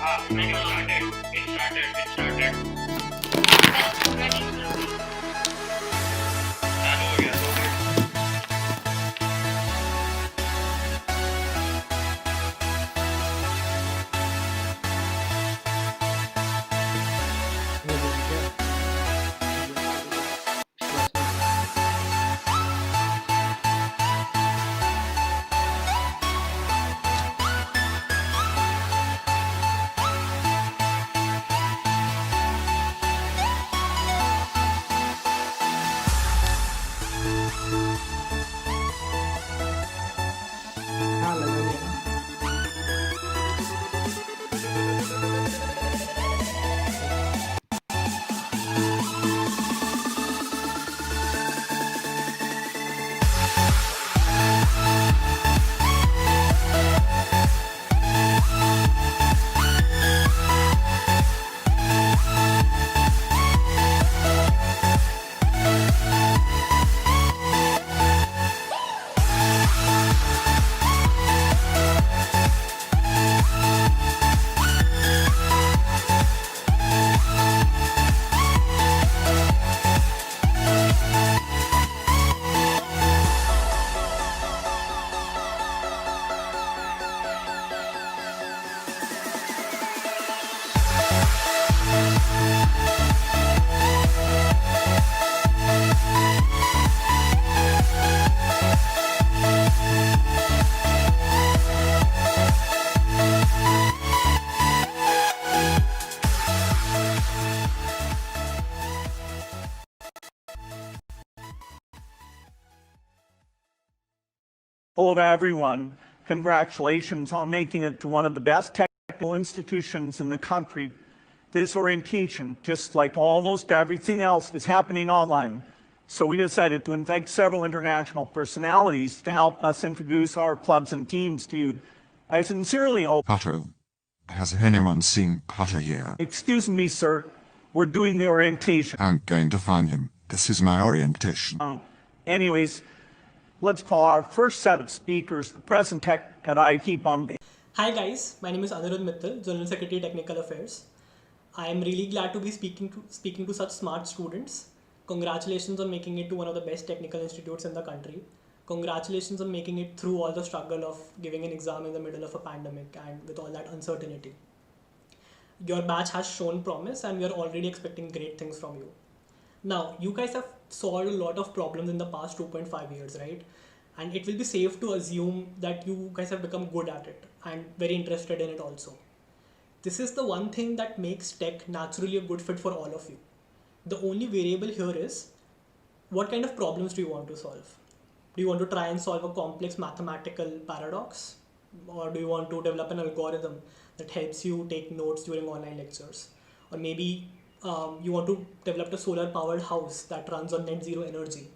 Menu started. It started. Ready. चालू हो गया 2 मिनट. हाँ लगा लिया ना. Hello to everyone. Congratulations on making it to one of the best technical institutions in the country. This orientation, just like almost everything else, is happening online. So we decided to invite several international personalities to help us introduce our clubs and teams to you. I sincerely hope... Potter. Has anyone seen Potter yet? Excuse me, sir. We're doing the orientation. I'm going to find him. This is my orientation. Anyways, let's call our first set of speakers, the present tech at IIT Bombay. Hi guys, my name is Anirudh Mittal, General Secretary Technical Affairs. I am really glad to be speaking to such smart students. Congratulations on making it to one of the best technical institutes in the country. Congratulations on making it through all the struggle of giving an exam in the middle of a pandemic and with all that uncertainty. Your batch has shown promise and we are already expecting great things from you. Now, you guys have solved a lot of problems in the past 2.5 years, right? And it will be safe to assume that you guys have become good at it and very interested in it also. This is the one thing that makes tech naturally a good fit for all of you. The only variable here is what kind of problems do you want to solve? Do you want to try and solve a complex mathematical paradox? Or do you want to develop an algorithm that helps you take notes during online lectures? Or maybe you want to develop a solar powered house that runs on net zero energy,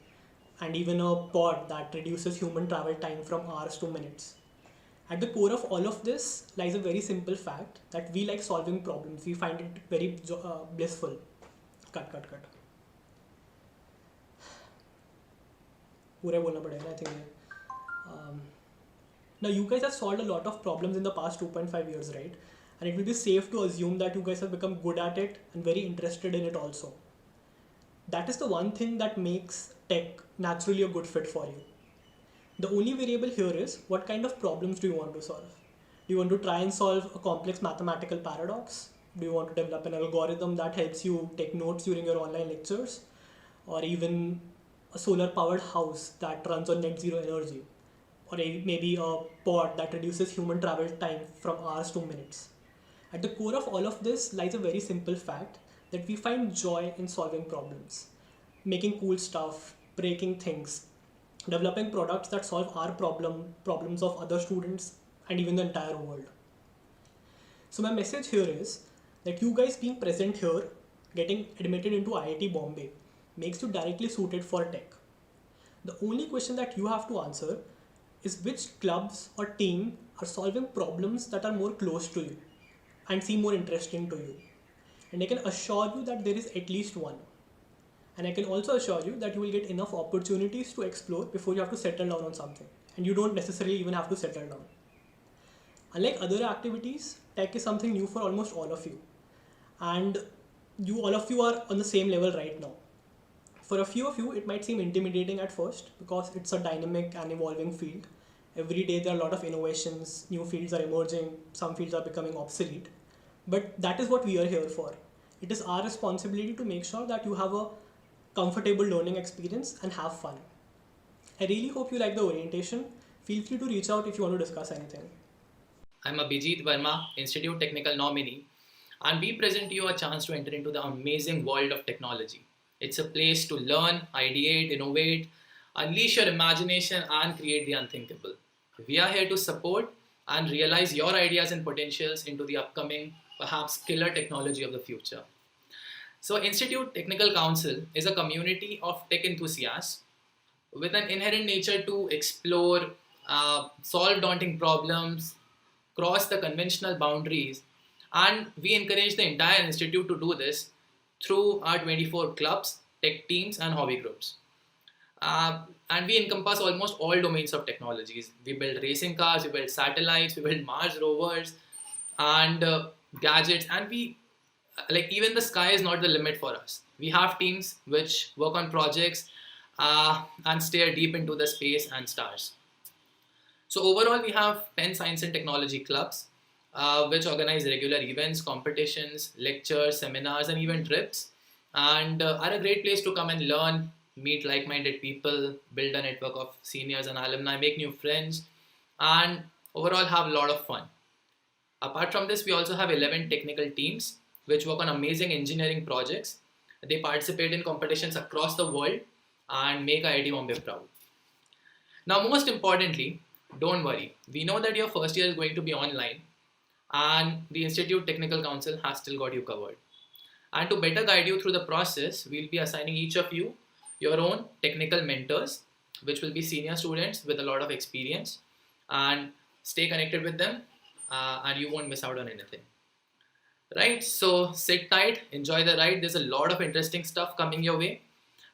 and even a pod that reduces human travel time from hours to minutes. At the core of all of this lies a very simple fact that we like solving problems. We find it very blissful. Cut. पूरा बोलना पड़ेगा, I think. Now you guys have solved a lot of problems in the past 2.5 years, right? And it will be safe to assume that you guys have become good at it and very interested in it also. That is the one thing that makes tech naturally a good fit for you. The only variable here is what kind of problems do you want to solve? Do you want to try and solve a complex mathematical paradox? Do you want to develop an algorithm that helps you take notes during your online lectures? Or even a solar powered house that runs on net zero energy? Or maybe a pod that reduces human travel time from hours to minutes? At the core of all of this lies a very simple fact that we find joy in solving problems, making cool stuff, breaking things, developing products that solve our problems of other students, and even the entire world. So my message here is that you guys being present here, getting admitted into IIT Bombay, makes you directly suited for tech. The only question that you have to answer is which clubs or team are solving problems that are more close to you and seem more interesting to you. And I can assure you that there is at least one. And I can also assure you that you will get enough opportunities to explore before you have to settle down on something. And you don't necessarily even have to settle down. Unlike other activities, tech is something new for almost all of you. And all of you are on the same level right now. For a few of you, it might seem intimidating at first because it's a dynamic and evolving field. Every day there are a lot of innovations, new fields are emerging, some fields are becoming obsolete. But that is what we are here for. It is our responsibility to make sure that you have a comfortable learning experience and have fun. I really hope you like the orientation. Feel free to reach out if you want to discuss anything. I'm Abhijit Verma, Institute Technical nominee, and we present you a chance to enter into the amazing world of technology. It's a place to learn, ideate, innovate, unleash your imagination, and create the unthinkable. We are here to support and realize your ideas and potentials into the upcoming, perhaps killer technology of the future. So, Institute Technical Council is a community of tech enthusiasts with an inherent nature to explore, solve daunting problems, cross the conventional boundaries, and we encourage the entire institute to do this through our 24 clubs, tech teams, and hobby groups. And we encompass almost all domains of technologies. We build racing cars, we build satellites, we build Mars rovers, and gadgets, and we like even the sky is not the limit for us. We have teams which work on projects and stare deep into the space and stars. So overall, we have 10 science and technology clubs, which organize regular events, competitions, lectures, seminars, and even trips, and are a great place to come and learn, meet like-minded people, build a network of seniors and alumni, make new friends, and overall have a lot of fun. Apart from this, we also have 11 technical teams, which work on amazing engineering projects. They participate in competitions across the world and make IIT Bombay proud. Now, most importantly, don't worry. We know that your first year is going to be online, and the Institute Technical Council has still got you covered. And to better guide you through the process, we'll be assigning each of you your own technical mentors, which will be senior students with a lot of experience. And stay connected with them, and you won't miss out on anything. Right? So sit tight, enjoy the ride. There's a lot of interesting stuff coming your way.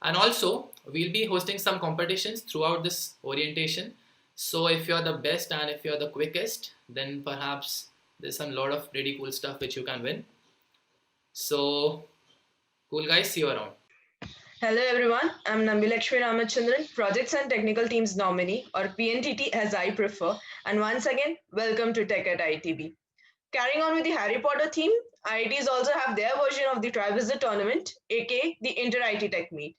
And also, we'll be hosting some competitions throughout this orientation. So if you're the best and if you're the quickest, then perhaps there's some lot of pretty cool stuff which you can win. So, cool guys, see you around. Hello everyone, I'm Nambilakshmi Ramachandran, Projects and Technical Teams nominee, or PNTT as I prefer, and once again, welcome to Tech at ITB. Carrying on with the Harry Potter theme, IITs also have their version of the Trivisit tournament, aka the Inter-IT Tech Meet.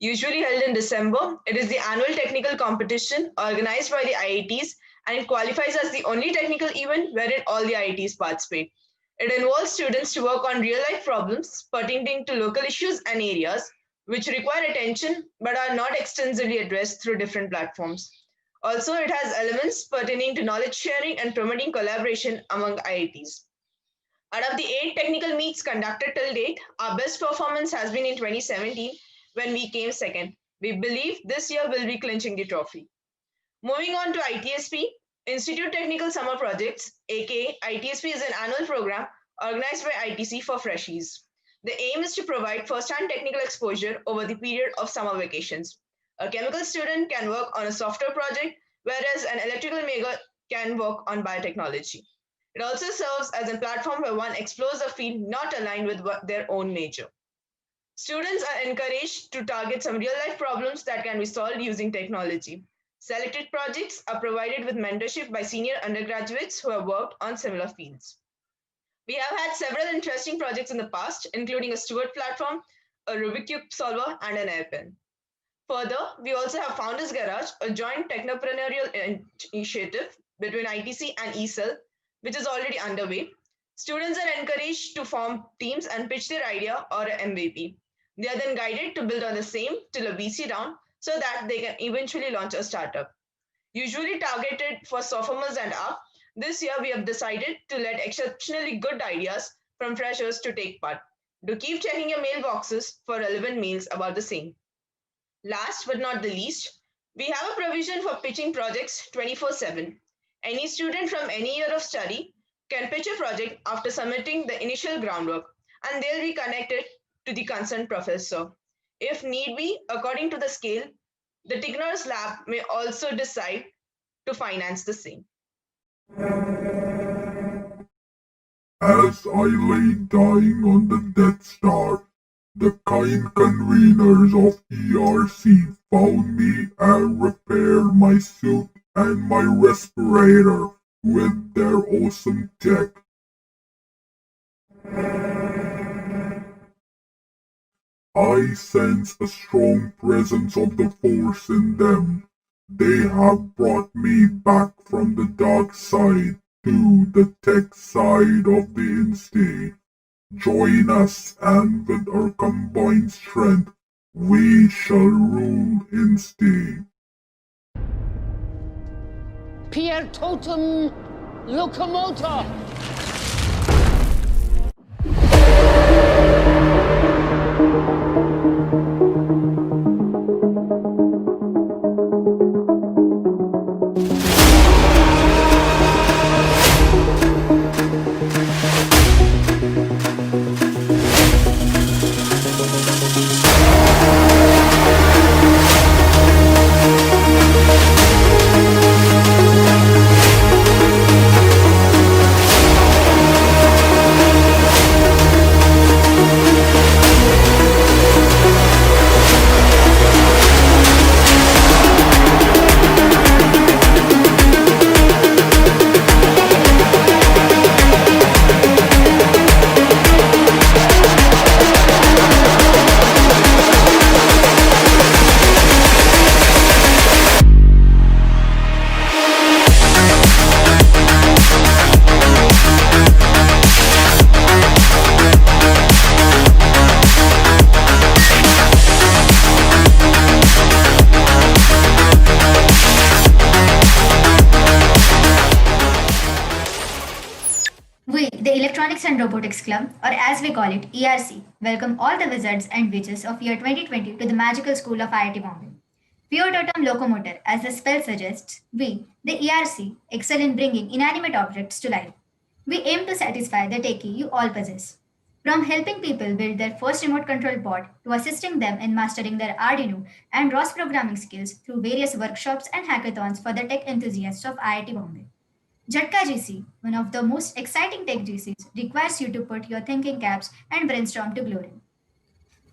Usually held in December, it is the annual technical competition organized by the IITs, and it qualifies as the only technical event wherein all the IITs participate. It involves students to work on real-life problems pertaining to local issues and areas which require attention but are not extensively addressed through different platforms. Also, it has elements pertaining to knowledge sharing and promoting collaboration among IITs. Out of the 8 technical meets conducted till date, our best performance has been in 2017 when we came second. We believe this year will be clinching the trophy. Moving on to ITSP, Institute Technical Summer Projects, aka ITSP, is an annual program organized by ITC for freshies. The aim is to provide first-hand technical exposure over the period of summer vacations. A chemical student can work on a software project, whereas an electrical major can work on biotechnology. It also serves as a platform where one explores a field not aligned with their own major. Students are encouraged to target some real-life problems that can be solved using technology. Selected projects are provided with mentorship by senior undergraduates who have worked on similar fields. We have had several interesting projects in the past, including a Stewart platform, a Rubik's Cube solver, and an airpen. Further, we also have Founders Garage, a joint technopreneurial initiative between ITC and ESEL, which is already underway. Students are encouraged to form teams and pitch their idea or an MVP. They are then guided to build on the same till a VC round so that they can eventually launch a startup. Usually targeted for sophomores and up, this year we have decided to let exceptionally good ideas from freshers to take part. Do keep checking your mailboxes for relevant mails about the same. Last but not the least, we have a provision for pitching projects 24/7. Any student from any year of study can pitch a project after submitting the initial groundwork, and they'll be connected to the concerned professor. If need be, according to the scale, the Tigner's lab may also decide to finance the same. As I lay dying on the Death Star, the kind conveners of ERC found me and repaired my suit and my respirator with their awesome tech. I sense a strong presence of the Force in them. They have brought me back from the dark side to the tech side of the Insta. Join us, and with our combined strength, we shall rule Insta. Pier totum locomotor. We, the Electronics and Robotics Club, or as we call it, ERC, welcome all the wizards and witches of year 2020 to the magical school of IIT Bombay. Pure totem locomotor, as the spell suggests, we, the ERC, excel in bringing inanimate objects to life. We aim to satisfy the techie you all possess. From helping people build their first remote control pod to assisting them in mastering their Arduino and ROS programming skills through various workshops and hackathons for the tech enthusiasts of IIT Bombay. Jhatka GC, one of the most exciting tech GCs, requires you to put your thinking caps and brainstorm to glory.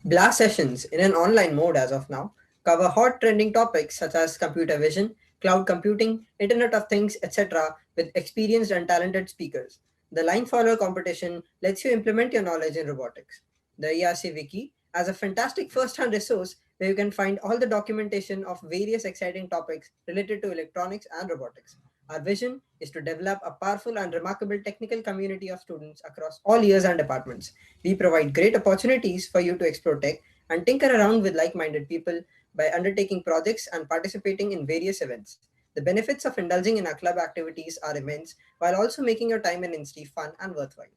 Blast sessions in an online mode as of now cover hot trending topics such as computer vision, cloud computing, Internet of Things, etc. with experienced and talented speakers. The line follower competition lets you implement your knowledge in robotics. The ERC Wiki has a fantastic first-hand resource where you can find all the documentation of various exciting topics related to electronics and robotics. Our vision is to develop a powerful and remarkable technical community of students across all years and departments. We provide great opportunities for you to explore tech and tinker around with like-minded people by undertaking projects and participating in various events. The benefits of indulging in our club activities are immense, while also making your time in Insta fun and worthwhile.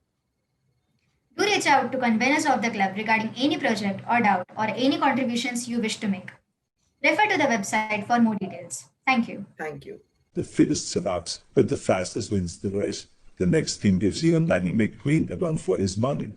Do reach out to conveners of the club regarding any project or doubt or any contributions you wish to make. Refer to the website for more details. Thank you. Thank you. The fittest setups, but the fastest wins the race. The next team gives you a dynamic queen a run for his money.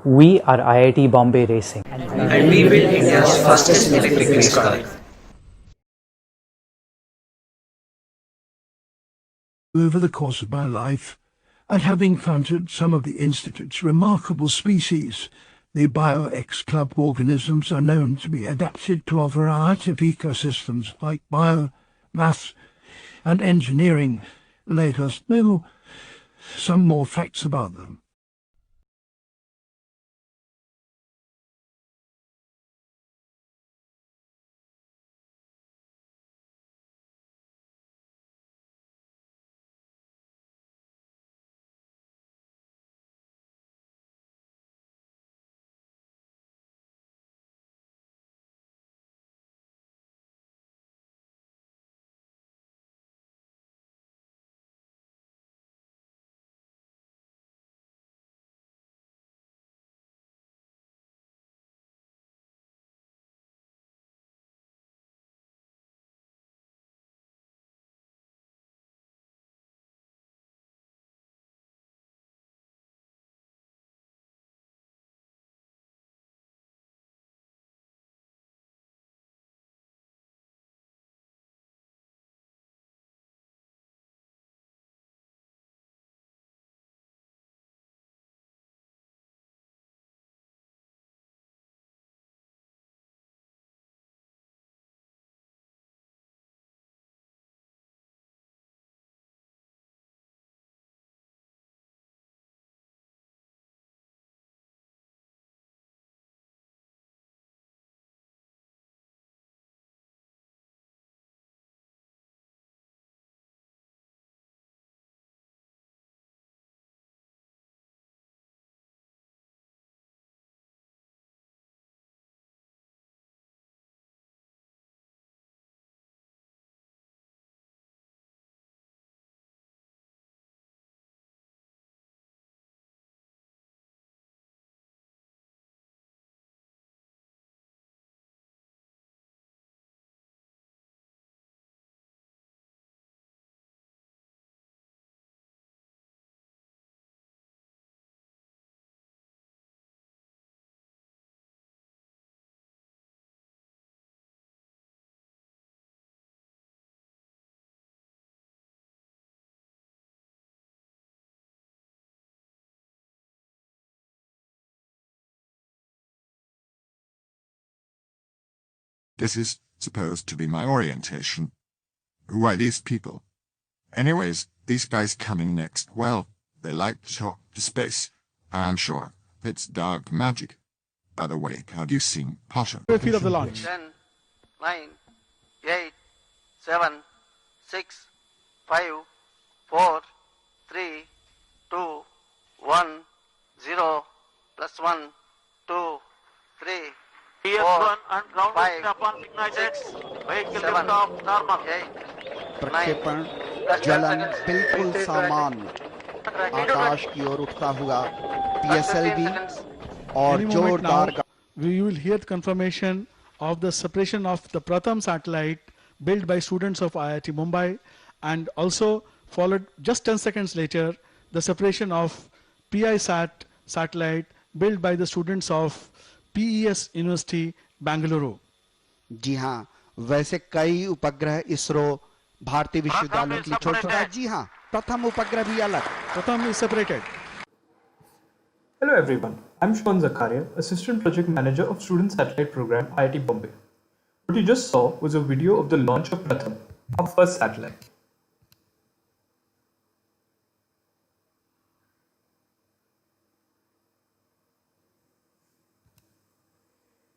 We are IIT Bombay Racing. And we built India's fastest electric race car. Over the course of my life, I have encountered some of the Institute's remarkable species. The BioX Club organisms are known to be adapted to a variety of ecosystems like bio, math, and engineering. Let us know some more facts about them. This is supposed to be my orientation. Who are these people? Anyways, these guys coming next, well, they like to talk to space. I'm sure it's dark magic. By the way, have you seen Potter? Repeat of the launch. 10, 9, 8, 7, 6, 5, 4, 3, 2, 1, 0, plus 1, 2, 3, 4, 5, 6, 7, 8, प्रक्षेपण जलन बिल्कुल सामान्य आकाश की ओर उठता हुआ PSLV और जोरदार we will hear the confirmation of the separation of the Pratham satellite built by students of IIT Bombay, and also followed just 10 seconds later the separation of PI-SAT satellite built by the students of PES University, Bangalore. जी हाँ, वैसे कई उपग्रह इसरो भारतीय विश्वविद्यालयों के लिए छोड़ चुका है. जी हाँ, प्रथम उपग्रह भी अलग. Pratham is separated. Hello everyone, I'm Shwan Zakaria, Assistant Project Manager of Student Satellite Program, IIT Bombay. What you just saw was a video of the launch of Pratham, our first satellite.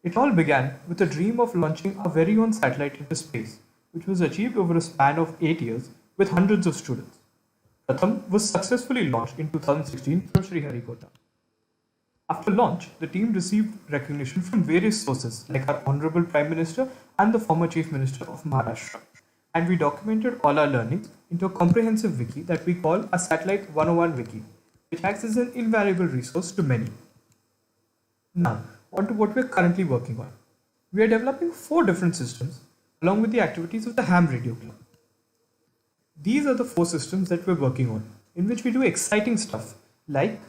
It all began with a dream of launching our very own satellite into space, which was achieved over a span of 8 years with hundreds of students. Pratham was successfully launched in 2016 from Sriharikota. After launch, the team received recognition from various sources like our Honorable Prime Minister and the former Chief Minister of Maharashtra. And we documented all our learnings into a comprehensive wiki that we call a Satellite 101 Wiki, which acts as an invaluable resource to many. Now, on to what we are currently working on. We are developing 4 different systems along with the activities of the Ham Radio Club. These are the 4 systems that we're working on, in which we do exciting stuff like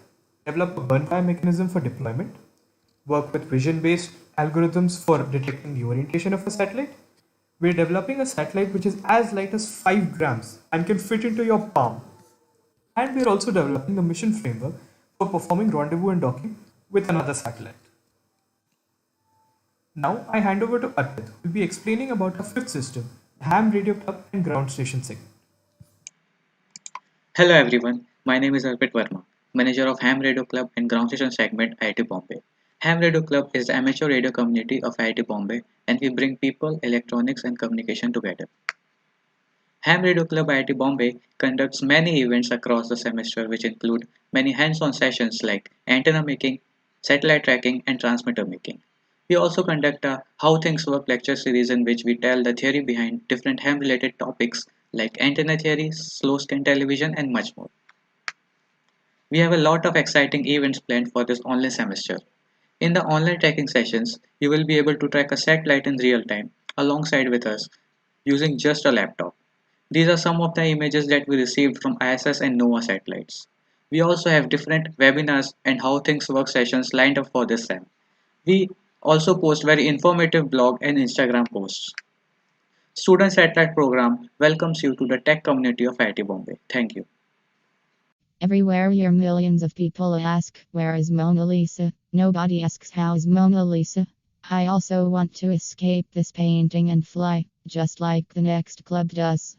develop a burn-by mechanism for deployment, work with vision-based algorithms for detecting the orientation of a satellite. We're developing a satellite which is as light as 5 grams and can fit into your palm. And we're also developing a mission framework for performing rendezvous and docking with another satellite. Now I hand over to Arpit, who will be explaining about our fifth system, the Ham Radio Club and Ground Station segment. Hello everyone, my name is Arpit Verma, manager of Ham Radio Club and Ground Station segment IIT Bombay. Ham Radio Club is the amateur radio community of IIT Bombay and we bring people, electronics and communication together. Ham Radio Club IIT Bombay conducts many events across the semester which include many hands-on sessions like antenna making, satellite tracking and transmitter making. We also conduct a How Things Work lecture series in which we tell the theory behind different ham related topics like antenna theory, slow scan television and much more. We have a lot of exciting events planned for this online semester. In the online tracking sessions, you will be able to track a satellite in real time alongside with us using just a laptop. These are some of the images that we received from ISS and NOAA satellites. We also have different webinars and how things work sessions lined up for this sem. We also post very informative blog and Instagram posts. Student Satellite Program welcomes you to the tech community of IIT Bombay. Thank you. Everywhere here millions of people ask, where is Mona Lisa? Nobody asks how's Mona Lisa? I also want to escape this painting and fly, just like the next club does.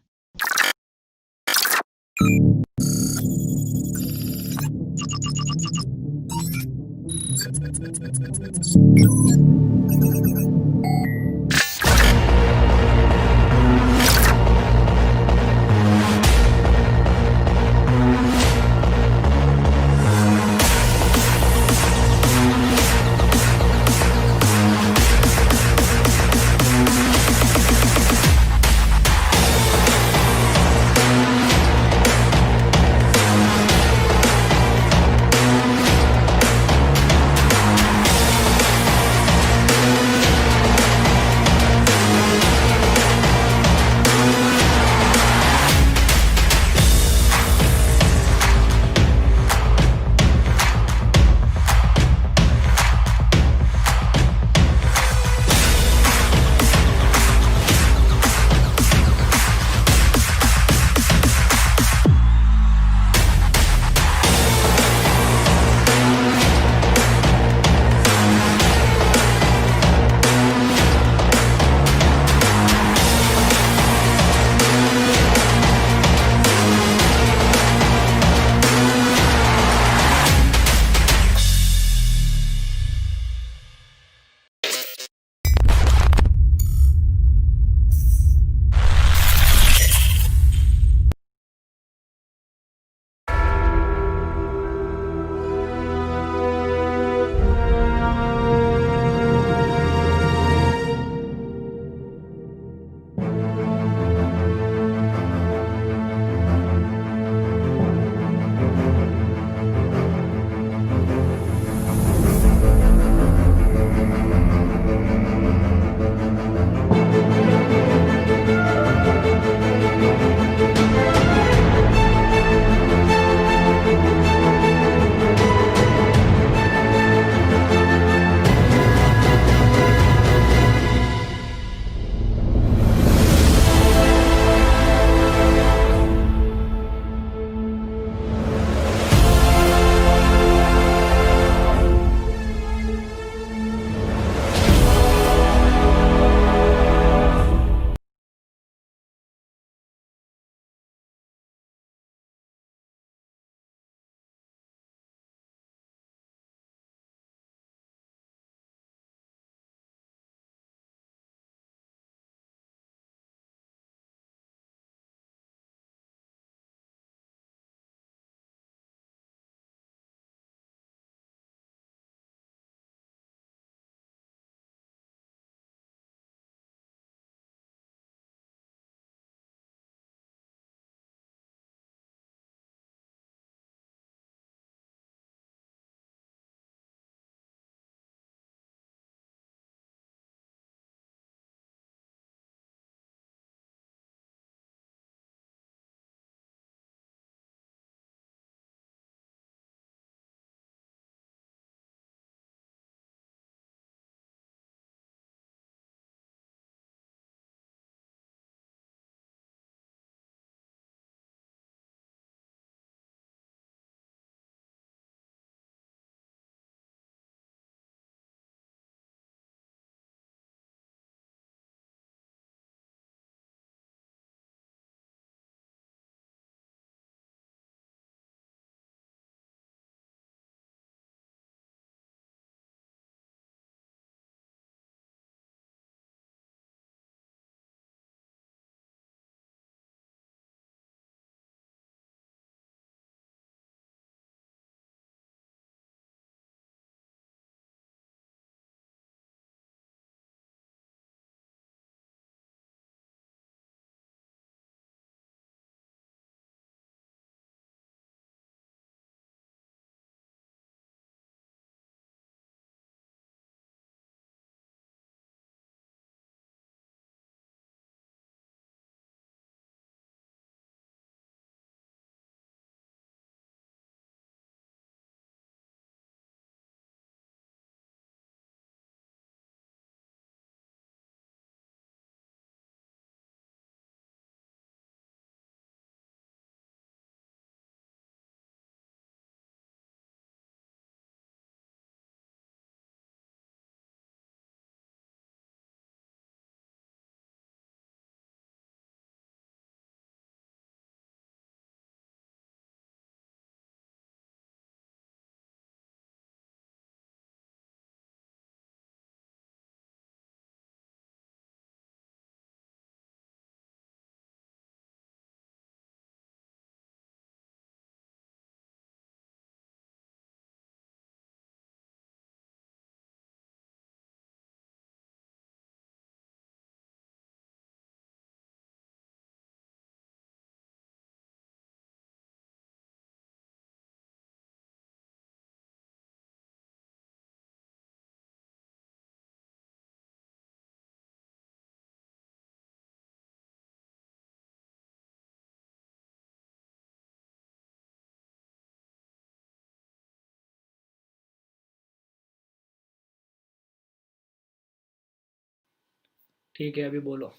ठीक है अभी बोलो.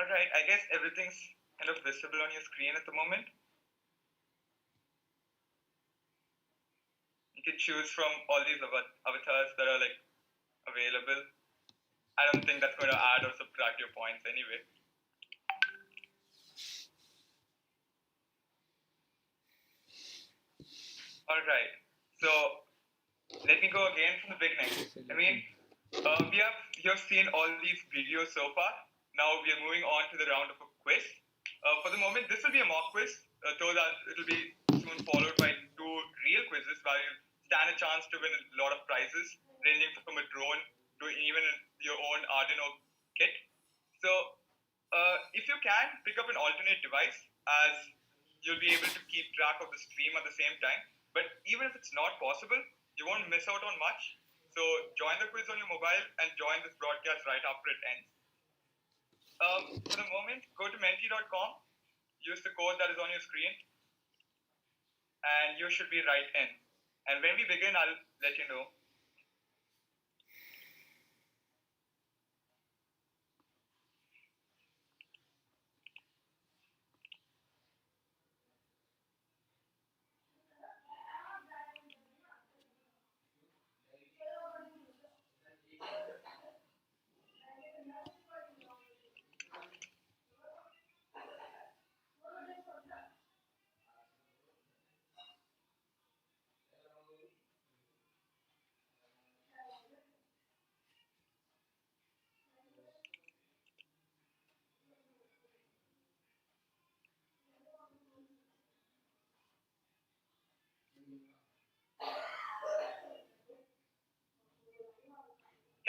Alright, I guess everything's kind of visible on your screen at the moment. You can choose from all these avatars that are like available. I don't think that's going to add or subtract your points anyway. Alright, so let me go again from the beginning. I mean, you have seen all these videos so far. Now we are moving on to the round of a quiz. For the moment, this will be a mock quiz, though that it will be soon followed by 2 real quizzes where you stand a chance to win a lot of prizes, ranging from a drone to even your own Arduino kit. So, if you can, pick up an alternate device, as you'll be able to keep track of the stream at the same time. But even if it's not possible, you won't miss out on much. So join the quiz on your mobile and join this broadcast right after it ends. For the moment, go to menti.com, use the code that is on your screen, and you should be right in. And when we begin, I'll let you know.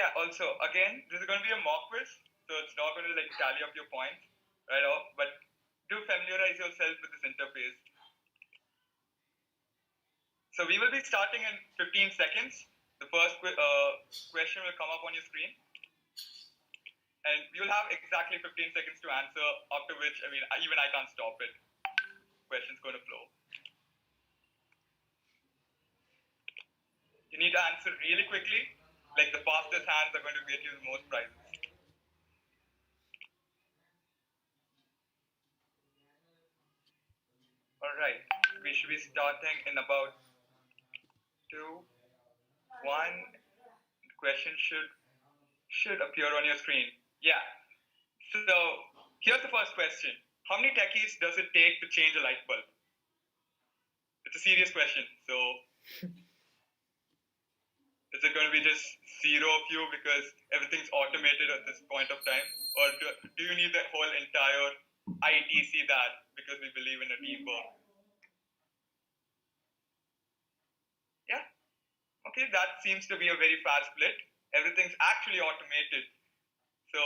Yeah, also, again, this is going to be a mock quiz, so it's not going to like tally up your points right off, but do familiarize yourself with this interface. So we will be starting in 15 seconds. The first question will come up on your screen, and you'll have exactly 15 seconds to answer, after which, I mean, even I can't stop it. Question's going to flow. You need to answer really quickly, like the fastest hands are going to get you the most prizes. Alright, we should be starting in about 2, 1. The question should appear on your screen. Yeah. So here's the first question. How many techies does it take to change a light bulb? It's a serious question. So is it going to be just 0 of you because everything's automated at this point of time? Or do you need the whole entire ITC that because we believe in a teamwork? Yeah. Okay, that seems to be a very fast split. Everything's actually automated. So,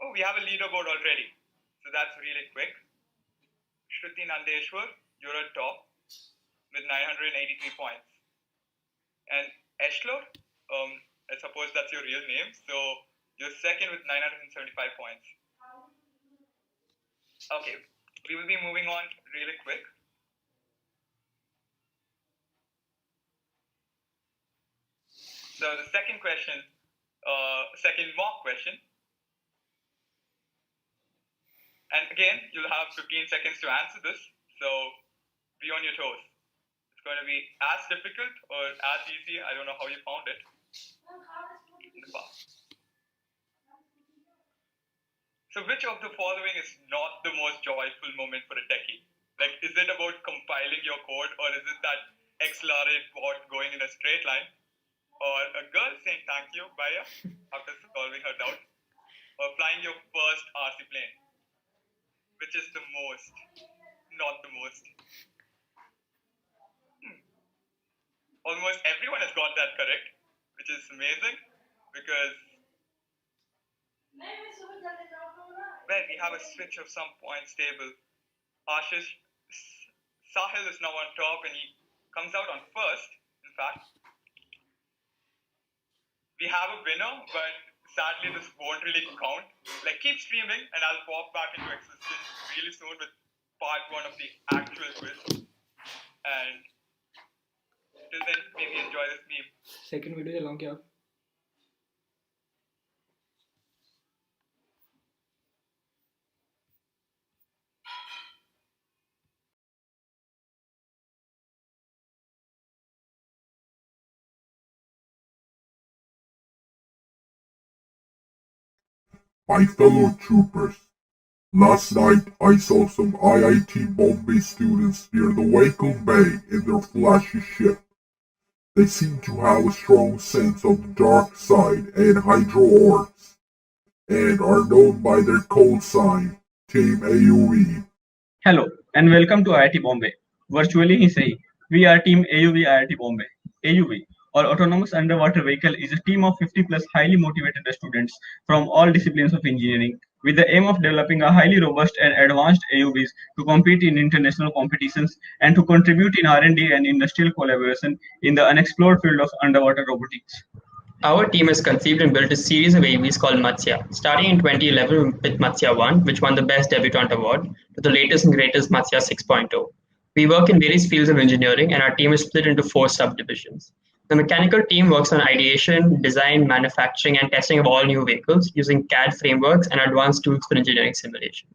oh, we have a leaderboard already. So that's really quick. Shruti Nandeshwar, you're at top with 983 points. And Eshlor, I suppose that's your real name. So you're second with 975 points. Okay, we will be moving on really quick. So the second question, second mock question. And again, you'll have 15 seconds to answer this. So be on your toes. It's going to be as difficult or as easy. I don't know how you found it. In the past. So which of the following is not the most joyful moment for a techie? Like, is it about compiling your code, or is it that accelerate bot going in a straight line? Or a girl saying thank you, Baya, after solving her doubt? Or flying your first RC plane? Which is the most? Not the most. Almost everyone has got that correct, which is amazing, because well, we have a switch of some points table. Ashish Sahil is now on top and he comes out on first. In fact, we have a winner, but sadly this won't really count. Like, keep streaming and I'll pop back into existence really soon with part 1 of the actual quiz. And till then, maybe enjoy this meme. Second video चलाऊं क्या? My fellow troopers, last night I saw some IIT Bombay students near the Waco Bay in their flashy ship. They seem to have a strong sense of the dark side and hydro orbs, and are known by their code sign, Team AUV. Hello and welcome to IIT Bombay. Virtually ही सही. We are Team AUV IIT Bombay. AUV, or Autonomous Underwater Vehicle, is a team of 50 plus highly motivated students from all disciplines of engineering, with the aim of developing a highly robust and advanced AUVs to compete in international competitions and to contribute in R&D and industrial collaboration in the unexplored field of underwater robotics. Our team has conceived and built a series of AUVs called Matsya, starting in 2011 with Matsya 1, which won the Best Debutant Award, to the latest and greatest Matsya 6.0. We work in various fields of engineering, and our team is split into 4 subdivisions. The mechanical team works on ideation, design, manufacturing, and testing of all new vehicles using CAD frameworks and advanced tools for engineering simulation.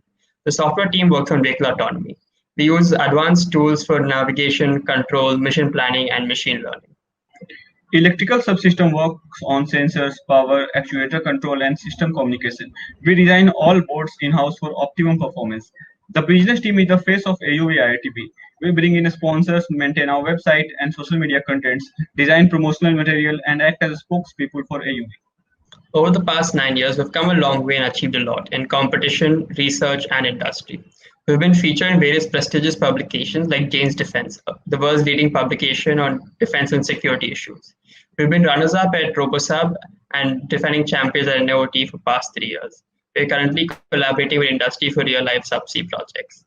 The software team works on vehicle autonomy. We use advanced tools for navigation, control, mission planning, and machine learning. Electrical subsystem works on sensors, power, actuator control, and system communication. We design all boards in-house for optimum performance. The business team is the face of AUV IITB. We bring in sponsors, maintain our website and social media contents, design promotional material, and act as spokespeople for AUV. Over the past 9 years, we've come a long way and achieved a lot in competition, research, and industry. We've been featured in various prestigious publications like Jane's Defense, the world's leading publication on defense and security issues. We've been runners-up at RoboSub and defending champions at NOT for past 3 years. We're currently collaborating with industry for real-life subsea projects.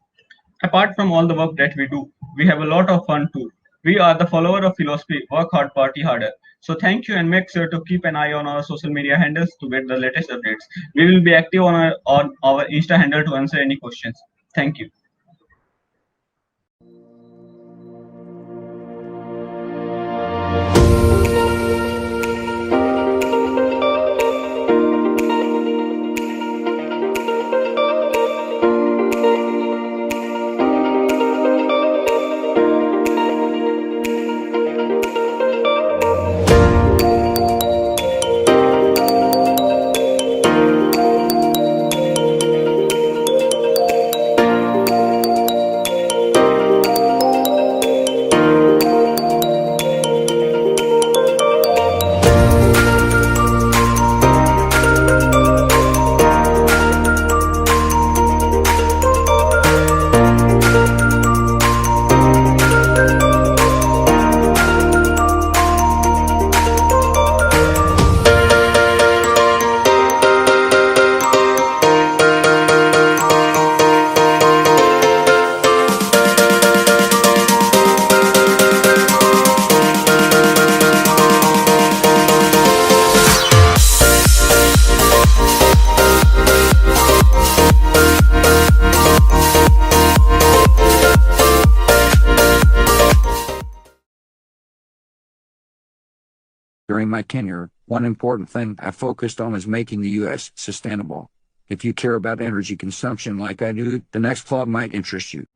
Apart from all the work that we do, we have a lot of fun too. We are the follower of philosophy, work hard, party harder. So thank you and make sure to keep an eye on our social media handles to get the latest updates. We will be active on our Insta handle to answer any questions. Thank you. During my tenure, one important thing I focused on is making the U.S. sustainable. If you care about energy consumption like I do, the next club might interest you.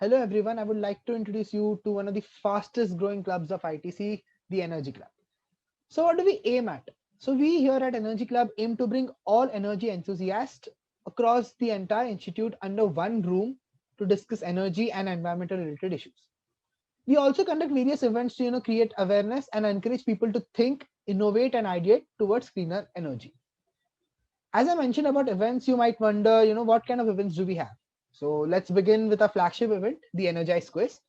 Hello everyone, I would like to introduce you to one of the fastest growing clubs of ITC, the Energy Club. So what do we aim at? So we here at Energy Club aim to bring all energy enthusiasts across the entire institute under one room to discuss energy and environmental related issues. We also conduct various events to create awareness and encourage people to think, innovate and ideate towards cleaner energy. As I mentioned about events, you might wonder, what kind of events do we have? So let's begin with our flagship event, the Energize Quiz.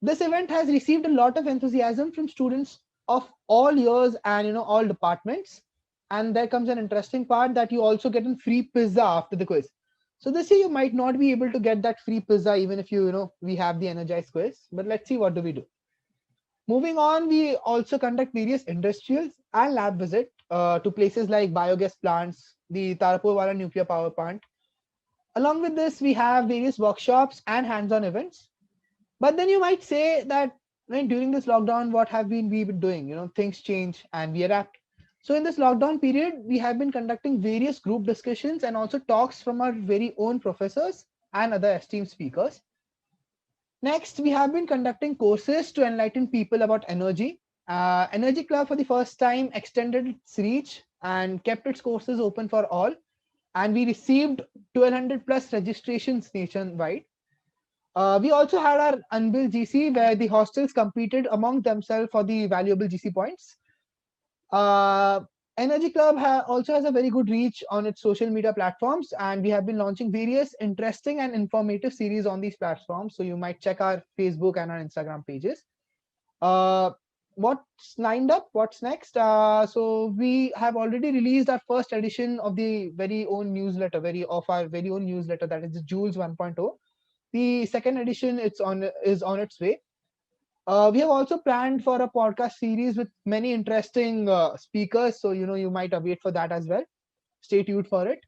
This event has received a lot of enthusiasm from students of all years and all departments. And there comes an interesting part that you also get a free pizza after the quiz. So this year you might not be able to get that free pizza even if we have the Energize Quiz. But let's see what do we do. Moving on, we also conduct various industrials and lab visits to places like biogas plants, the Tarapurwala nuclear power plant. Along with this, we have various workshops and hands-on events. But then you might say that during this lockdown, what have we been doing? Things change and we adapt. So in this lockdown period, we have been conducting various group discussions and also talks from our very own professors and other esteemed speakers. Next, we have been conducting courses to enlighten people about energy. Energy Club for the first time extended its reach and kept its courses open for all. And we received 1200 plus registrations nationwide. We also had our unbilled GC where the hostels competed among themselves for the valuable GC points. Energy Club also has a very good reach on its social media platforms, and we have been launching various interesting and informative series on these platforms. So you might check our Facebook and our Instagram pages. What's lined up? What's next? So we have already released our first edition of the very own newsletter, our very own newsletter, that is the Jules 1.0. The second edition is on its way. We have also planned for a podcast series with many interesting speakers, so you might await for that as well. Stay tuned for it.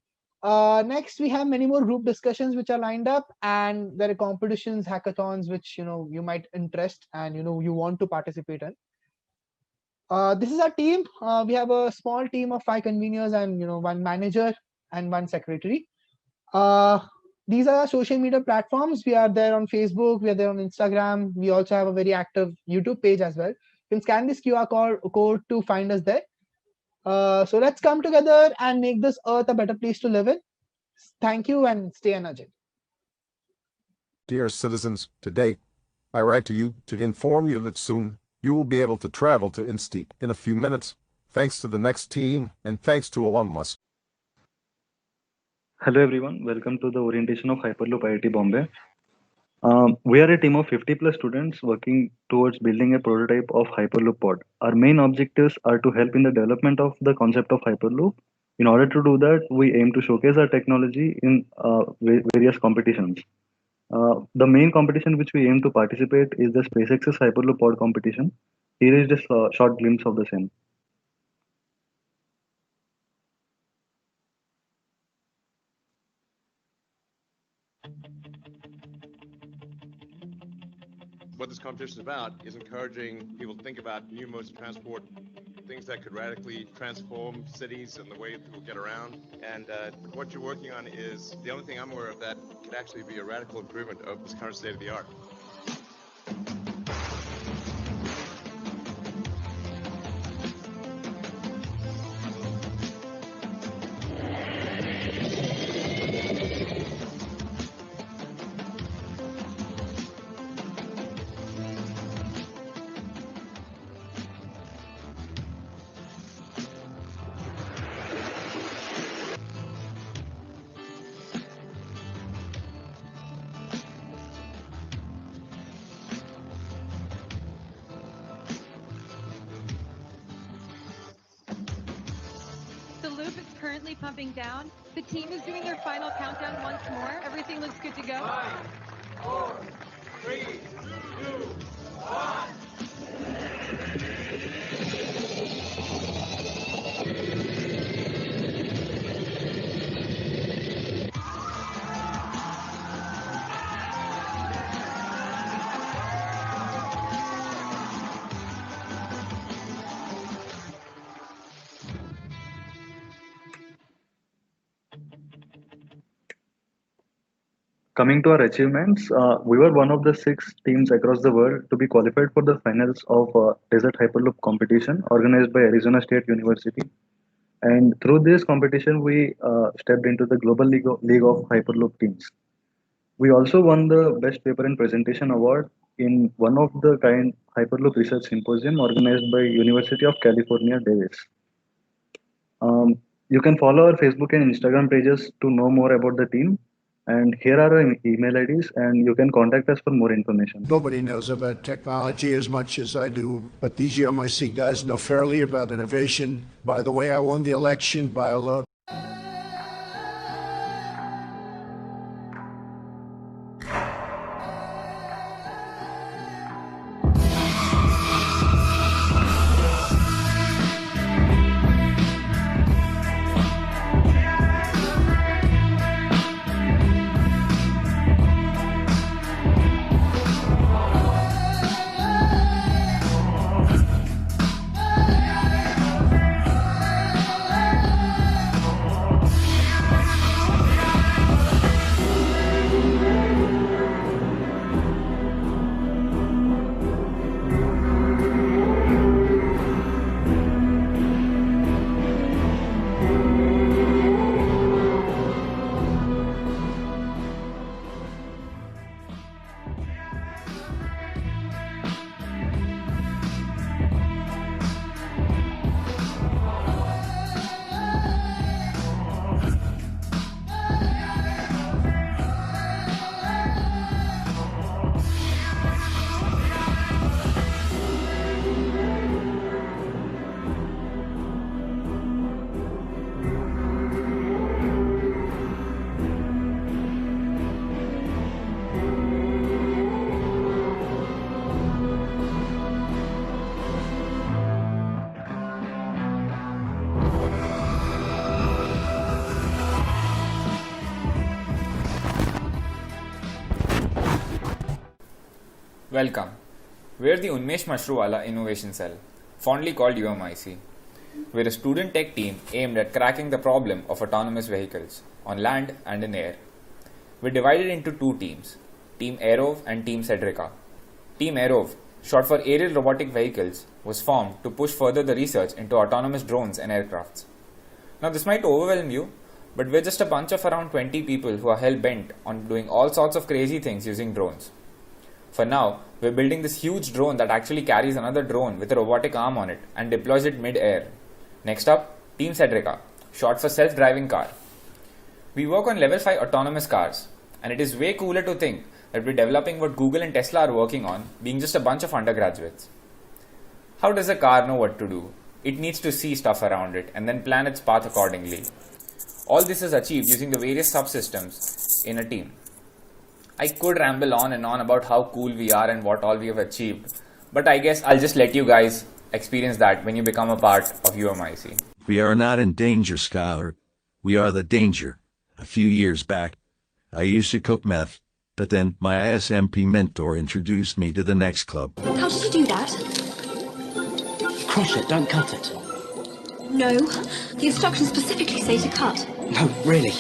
Next, we have many more group discussions which are lined up, and there are competitions, hackathons, which you might interest and you want to participate in. This is our team. We have a small team of 5 conveners and one manager and one secretary. These are our social media platforms. We are there on Facebook, we are there on Instagram. We also have a very active YouTube page as well. You can scan this QR code to find us there. So let's come together and make this earth a better place to live in. Thank you and stay energetic. Dear citizens, today I write to you to inform you that soon you will be able to travel to INSTI in a few minutes, thanks to the next team and thanks to alumnus. Hello everyone, welcome to the orientation of Hyperloop IIT Bombay. We are a team of 50 plus students working towards building a prototype of Hyperloop pod. Our main objectives are to help in the development of the concept of Hyperloop. In order to do that, we aim to showcase our technology in various competitions. The main competition which we aim to participate is the SpaceX's Hyperloop pod competition. Here is just a short glimpse of the same. What this competition is about is encouraging people to think about new modes of transport, things that could radically transform cities and the way people get around. And what you're working on is the only thing I'm aware of that could actually be a radical improvement of this current state of the art. The loop is currently pumping down. The team is doing their final countdown once more. Everything looks good to go. 5, 4, 3, 2, 1. Coming to our achievements, we were one of the 6 teams across the world to be qualified for the finals of Desert Hyperloop competition organized by Arizona State University. And through this competition, we stepped into the Global League of Hyperloop teams. We also won the Best Paper and Presentation Award in one of the kind Hyperloop Research Symposium organized by University of California, Davis. You can follow our Facebook and Instagram pages to know more about the team. And here are our email IDs, and you can contact us for more information. Nobody knows about technology as much as I do, but these UMIC guys know fairly about innovation. By the way, I won the election by a lot. Welcome. We're the Unmesh Mashravala Innovation Cell, fondly called UMIC. We're a student tech team aimed at cracking the problem of autonomous vehicles on land and in air. We're divided into 2 teams, Team Aerov and Team Cedrica. Team Aerov, short for Aerial Robotic Vehicles, was formed to push further the research into autonomous drones and aircrafts. Now this might overwhelm you, but we're just a bunch of around 20 people who are hell-bent on doing all sorts of crazy things using drones. For now, we're building this huge drone that actually carries another drone with a robotic arm on it and deploys it mid-air. Next up, Team Cedrica, short for self-driving car. We work on level 5 autonomous cars, and it is way cooler to think that we're developing what Google and Tesla are working on, being just a bunch of undergraduates. How does a car know what to do? It needs to see stuff around it and then plan its path accordingly. All this is achieved using the various subsystems in a team. I could ramble on and on about how cool we are and what all we have achieved, but I guess I'll just let you guys experience that when you become a part of UMIC. We are not in danger, Scholar. We are the danger. A few years back, I used to cook meth, but then my ISMP mentor introduced me to the next club. How did you do that? Crush it, don't cut it. No, the instructions specifically say to cut. No, really.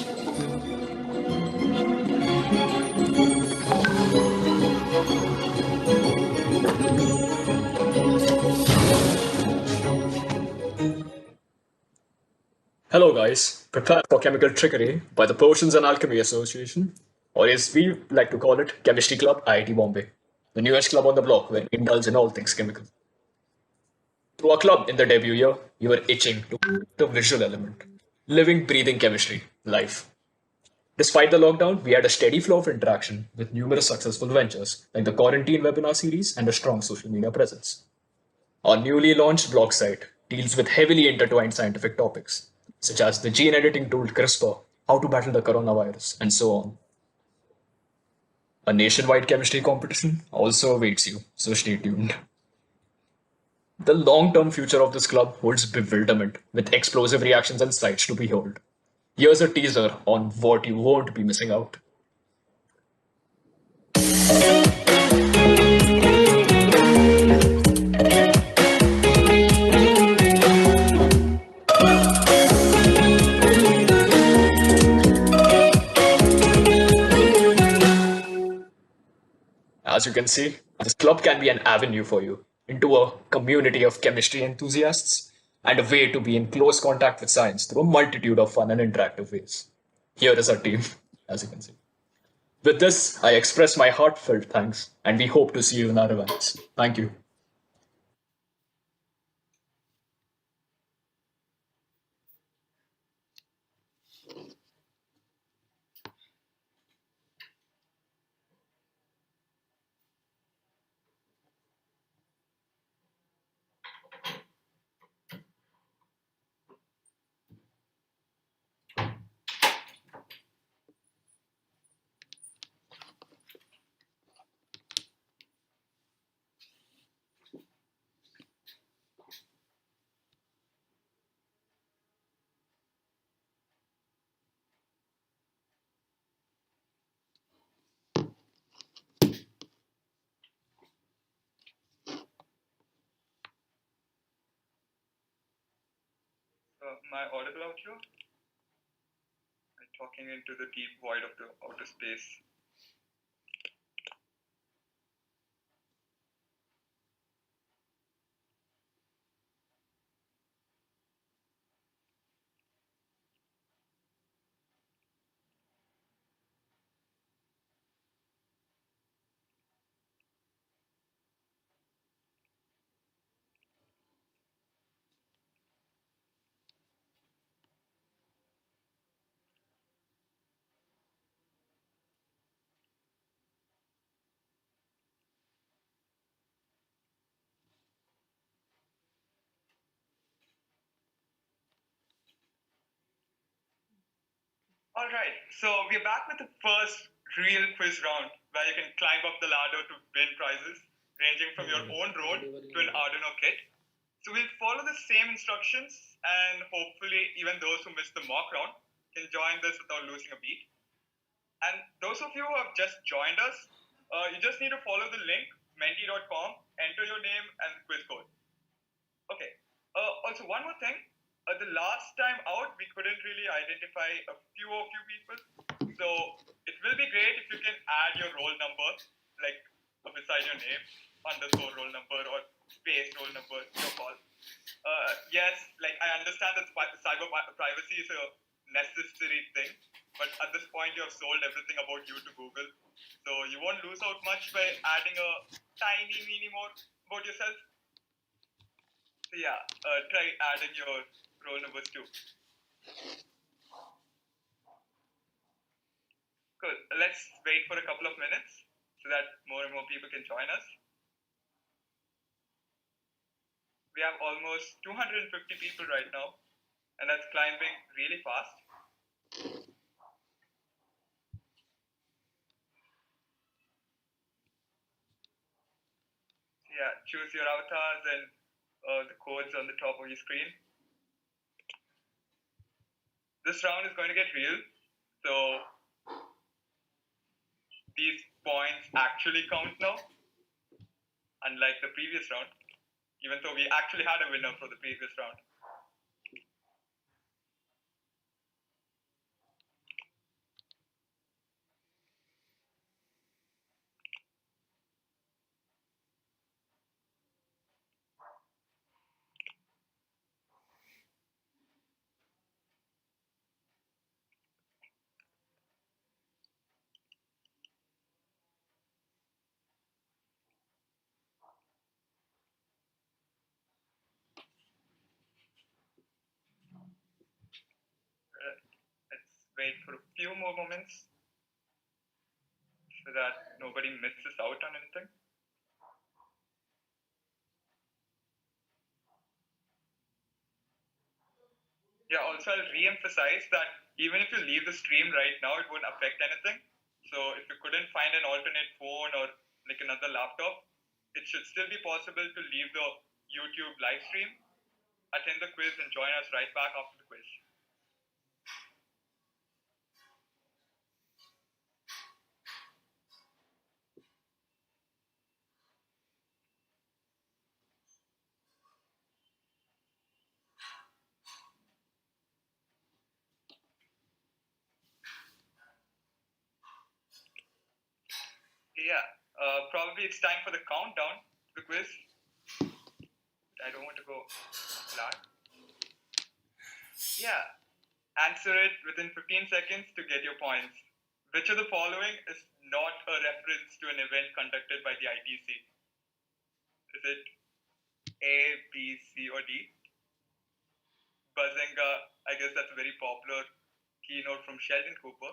Hello guys, prepare for chemical trickery by the Potions and Alchemy Association, or as we like to call it, Chemistry Club IIT Bombay, the newest club on the block where we indulge in all things chemical. Through our club in the debut year, we were itching to the visual element, living, breathing chemistry, life. Despite the lockdown, we had a steady flow of interaction with numerous successful ventures like the quarantine webinar series and a strong social media presence. Our newly launched blog site deals with heavily intertwined scientific topics, such as the gene editing tool CRISPR, how to battle the coronavirus, and so on. A nationwide chemistry competition also awaits you, so stay tuned. The long-term future of this club holds bewilderment, with explosive reactions and sights to behold. Here's a teaser on what you won't be missing out. As you can see, this club can be an avenue for you into a community of chemistry enthusiasts and a way to be in close contact with science through a multitude of fun and interactive ways. Here is our team, as you can see. With this, I express my heartfelt thanks, and we hope to see you in our events. Thank you. Am I audible out here? I'm talking into the deep void of the outer space. All right, so we're back with the first real quiz round where you can climb up the ladder to win prizes ranging from your own drone to an Arduino kit. So we'll follow the same instructions and hopefully even those who missed the mock round can join this without losing a beat. And those of you who have just joined us, you just need to follow the link menti.com, enter your name and the quiz code. Okay, also one more thing. The last time out, we couldn't really identify a few of you people. So it will be great if you can add your roll number, like beside your name, underscore roll number or space roll number, your call. Yes, like I understand that cyber privacy is a necessary thing, but at this point you have sold everything about you to Google. So you won't lose out much by adding a tiny mini more about yourself. So yeah, try adding your roll numbers too. Cool. Let's wait for a couple of minutes so that more and more people can join us. We have almost 250 people right now, and that's climbing really fast. Yeah, choose your avatars and the codes on the top of your screen. This round is going to get real, so these points actually count now, unlike the previous round, even though we actually had a winner for the previous round. Let's wait for a few more moments so that nobody misses out on anything. Yeah, also I'll re-emphasize that even if you leave the stream right now, it won't affect anything. So if you couldn't find an alternate phone or like another laptop, it should still be possible to leave the YouTube live stream, attend the quiz and join us right back after the quiz. Yeah, Probably it's time for the countdown to the quiz. I don't want to go flat. Yeah. Answer it within 15 seconds to get your points. Which of the following is not a reference to an event conducted by the ITC? Is it A, B, C, or D? Bazinga, I guess that's a very popular keynote from Sheldon Cooper.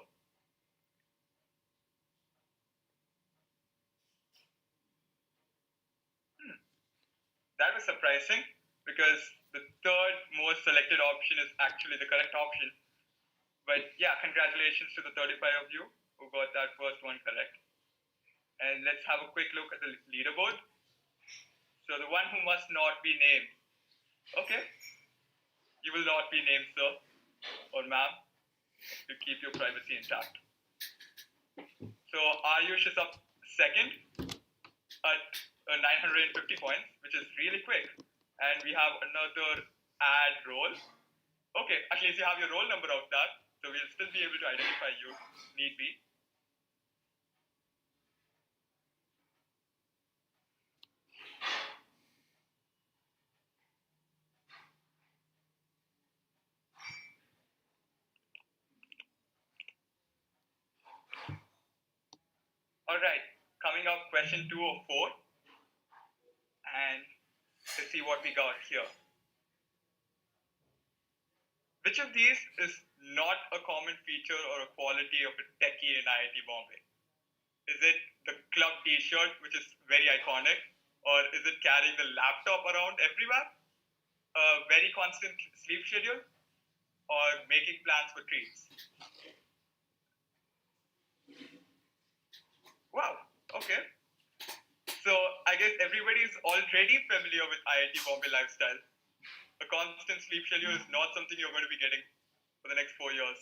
That was surprising because the third most selected option is actually the correct option. But yeah, congratulations to the 35 of you who got that first one correct. And let's have a quick look at the leaderboard. So the one who must not be named. Okay. You will not be named, sir or ma'am, to keep your privacy intact. So Ayush is up second at 950 points, which is really quick. And we have another ad roll. Okay, at least you have your roll number of that, so we'll still be able to identify you, need be. All right, coming up, question 2 of 4. And let's see what we got here. Which of these is not a common feature or a quality of a techie in IIT Bombay? Is it the club t-shirt, which is very iconic? Or is it carrying the laptop around everywhere? A very constant sleep schedule? Or making plans for treats? Wow, okay. So I guess everybody is already familiar with IIT Bombay lifestyle. A constant sleep schedule is not something you're going to be getting for the next 4 years.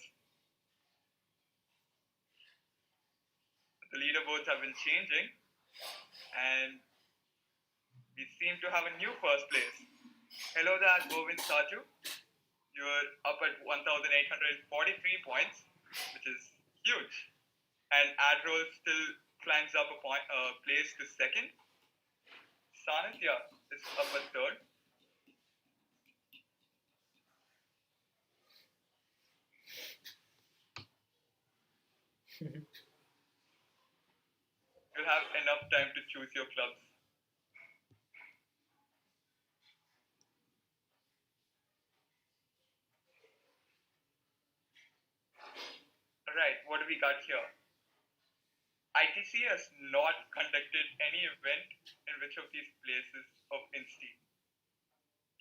The leaderboards have been changing, and we seem to have a new first place. Hello there, Govind Saju. You're up at 1,843 points, which is huge. And Adroll still climbs up a place to second. Sanitya is up at third. You'll have enough time to choose your clubs. Alright, what do we got here? ITC has not conducted any event in which of these places of Insti.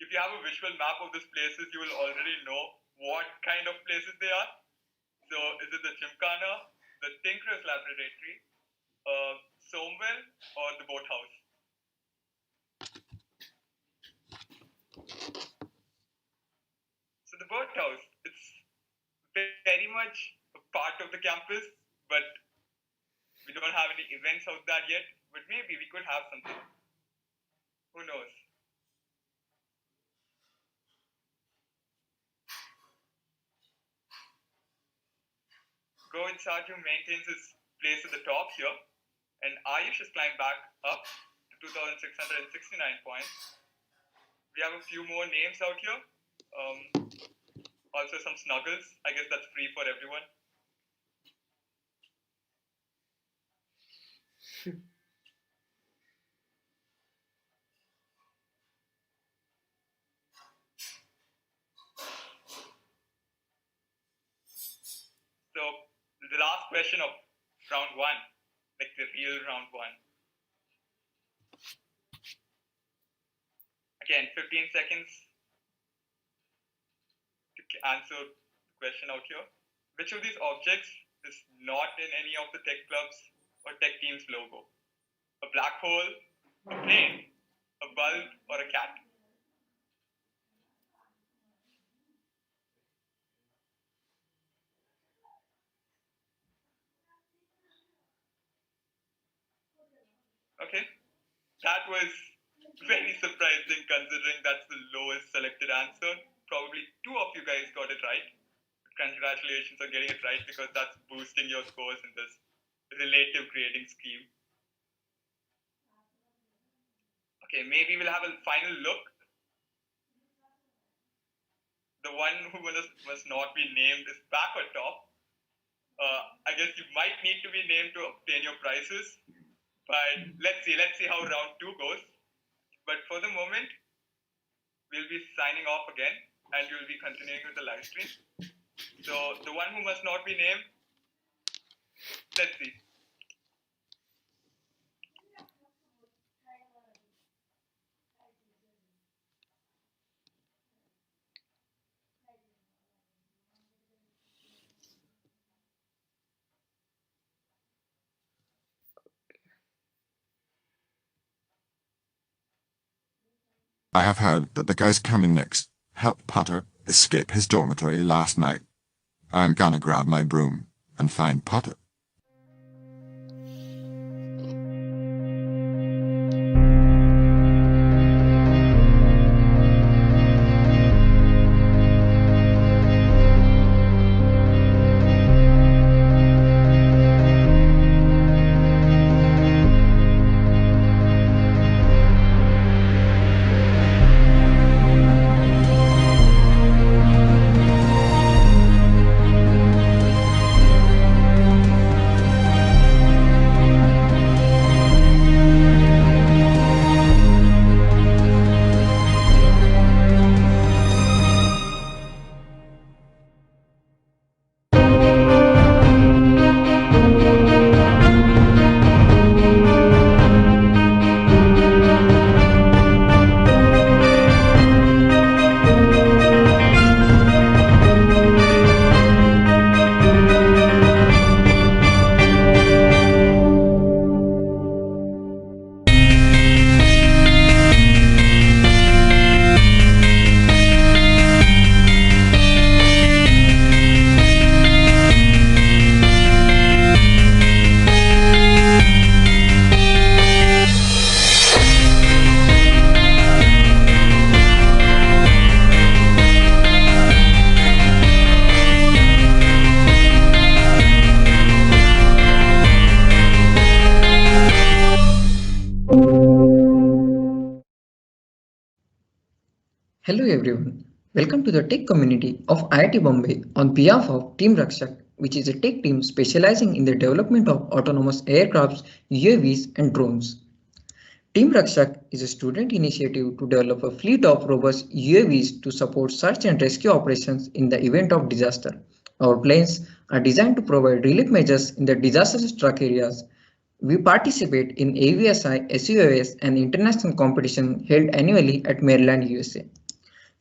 If you have a visual map of these places, you will already know what kind of places they are. So is it the Gymkhana, the Tinker's Laboratory, Somewell, or the Boathouse? So the Boathouse, it's very much a part of the campus, but we don't have any events out there yet, but maybe we could have something. Who knows? Govind Saju maintains his place at the top here, and Ayush has climbed back up to 2,669 points. We have a few more names out here. Also some snuggles. I guess that's free for everyone. So the last question of round 1, like the real round 1. Again, 15 seconds to answer the question out here. Which of these objects is not in any of the tech clubs or tech team's logo? A black hole, a plane, a bulb, or a cat? Okay, that was very surprising considering that's the lowest selected answer. Probably 2 of you guys got it right. Congratulations on getting it right because that's boosting your scores in this relative grading scheme. Okay, maybe we'll have a final look. The one who must not be named is back on top. I guess you might need to be named to obtain your prizes. But let's see how round 2 goes. But for the moment, we'll be signing off again and we'll be continuing with the live stream. So the one who must not be named, let's see. I have heard that the guy's coming next helped Potter escape his dormitory last night. I'm gonna grab my broom and find Potter. Hello everyone, welcome to the tech community of IIT Bombay on behalf of Team Rakshak, which is a tech team specializing in the development of autonomous aircrafts, UAVs and drones. Team Rakshak is a student initiative to develop a fleet of robust UAVs to support search and rescue operations in the event of disaster. Our planes are designed to provide relief measures in the disaster-struck areas. We participate in AVSI, SUAS and international competition held annually at Maryland, USA.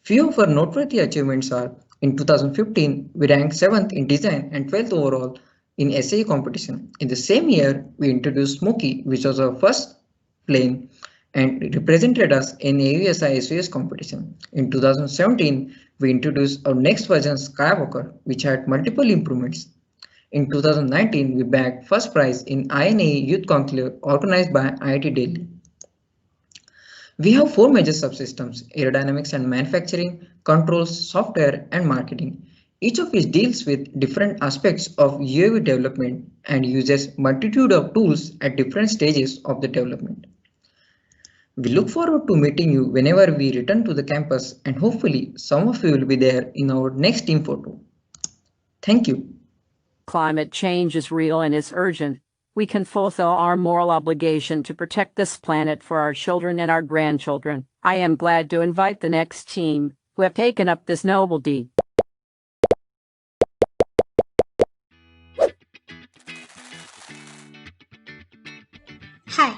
Few of our noteworthy achievements are, in 2015, we ranked 7th in design and 12th overall in SAE competition. In the same year, we introduced Smokey, which was our first plane and represented us in AVSI SUS competition. In 2017, we introduced our next version Skywalker, which had multiple improvements. In 2019, we bagged first prize in INAE Youth Conclave organized by IIT Delhi. We have 4 major subsystems: aerodynamics and manufacturing, controls, software, and marketing. Each of which deals with different aspects of UAV development and uses multitude of tools at different stages of the development. We look forward to meeting you whenever we return to the campus, and hopefully some of you will be there in our next team photo. Thank you. Climate change is real and is urgent. We can fulfill our moral obligation to protect this planet for our children and our grandchildren. I am glad to invite the next team who have taken up this noble deed. Hi,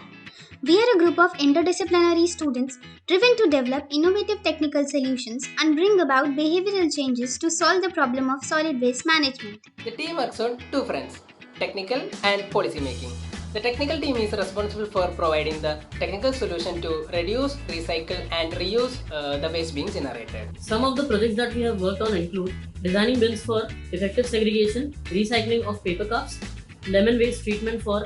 we are a group of interdisciplinary students driven to develop innovative technical solutions and bring about behavioral changes to solve the problem of solid waste management. The team works on 2 fronts: technical and policy making. The technical team is responsible for providing the technical solution to reduce, recycle and reuse the waste being generated. Some of the projects that we have worked on include designing bins for effective segregation, recycling of paper cups, lemon waste treatment for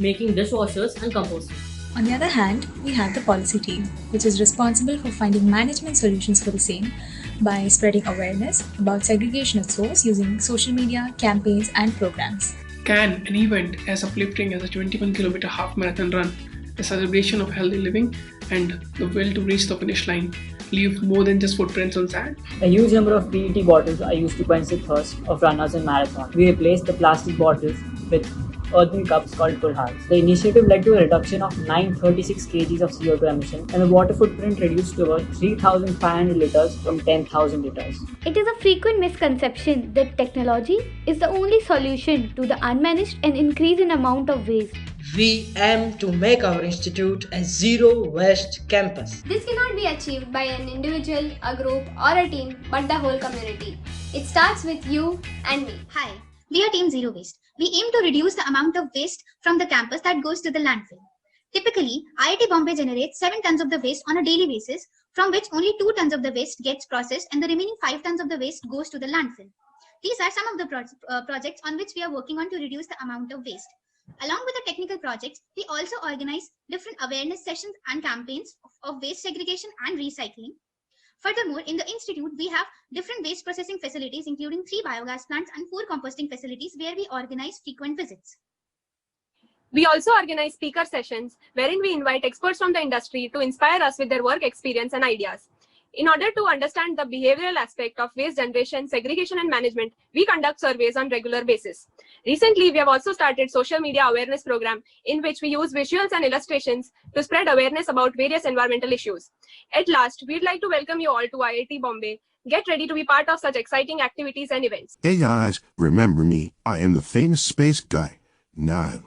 making dishwashers and composting. On the other hand, we have the policy team, which is responsible for finding management solutions for the same by spreading awareness about segregation at source using social media, campaigns and programs. Can an event as uplifting as a 21-kilometer half marathon run, a celebration of healthy living, and the will to reach the finish line leave more than just footprints on sand. A huge number of PET bottles are used to quench the thirst of runners in marathons. We replaced the plastic bottles with earthen cups called kulhals. The initiative led to a reduction of 936 kgs of CO2 emission and the water footprint reduced to about 3,500 liters from 10,000 liters. It is a frequent misconception that technology is the only solution to the unmanaged and increase in amount of waste. We aim to make our institute a zero waste campus. This cannot be achieved by an individual, a group, or a team, but the whole community. It starts with you and me. Hi, we are Team Zero Waste. We aim to reduce the amount of waste from the campus that goes to the landfill. Typically, IIT Bombay generates 7 tons of the waste on a daily basis, from which only 2 tons of the waste gets processed and the remaining 5 tons of the waste goes to the landfill. These are some of the projects on which we are working on to reduce the amount of waste. Along with the technical projects, we also organize different awareness sessions and campaigns of waste segregation and recycling. Furthermore, in the institute, we have different waste processing facilities, including 3 biogas plants and 4 composting facilities where we organize frequent visits. We also organize speaker sessions wherein we invite experts from the industry to inspire us with their work experience and ideas. In order to understand the behavioral aspect of waste generation, segregation, and management, we conduct surveys on regular basis. Recently, we have also started social media awareness program in which we use visuals and illustrations to spread awareness about various environmental issues. At last, we'd like to welcome you all to IIT Bombay. Get ready to be part of such exciting activities and events. Hey guys, remember me? I am the famous space guy. Now,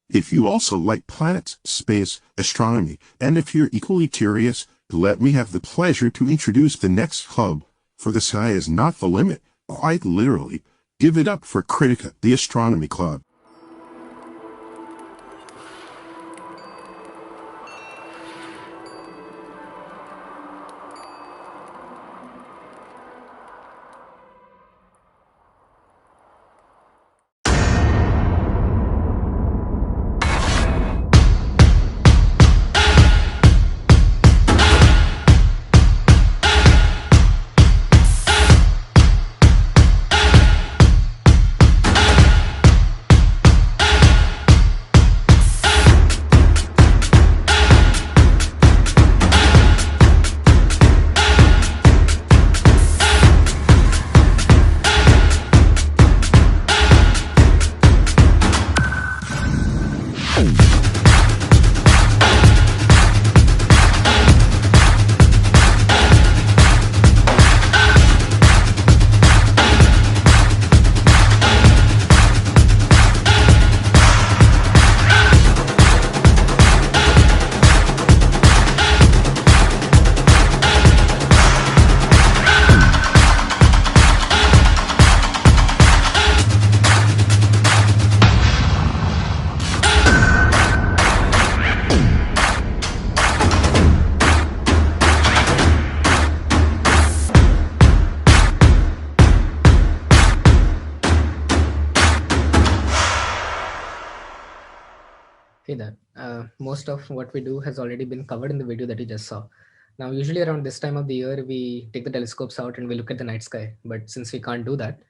if you also like planets, space, astronomy, and if you're equally curious, let me have the pleasure to introduce the next club, for the sky is not the limit. Quite literally. Give it up for Critica, the Astronomy Club. Hey there. Most of what we do has already been covered in the video that you just saw. Now, usually around this time of the year, we take the telescopes out and we look at the night sky. But since we can't do that,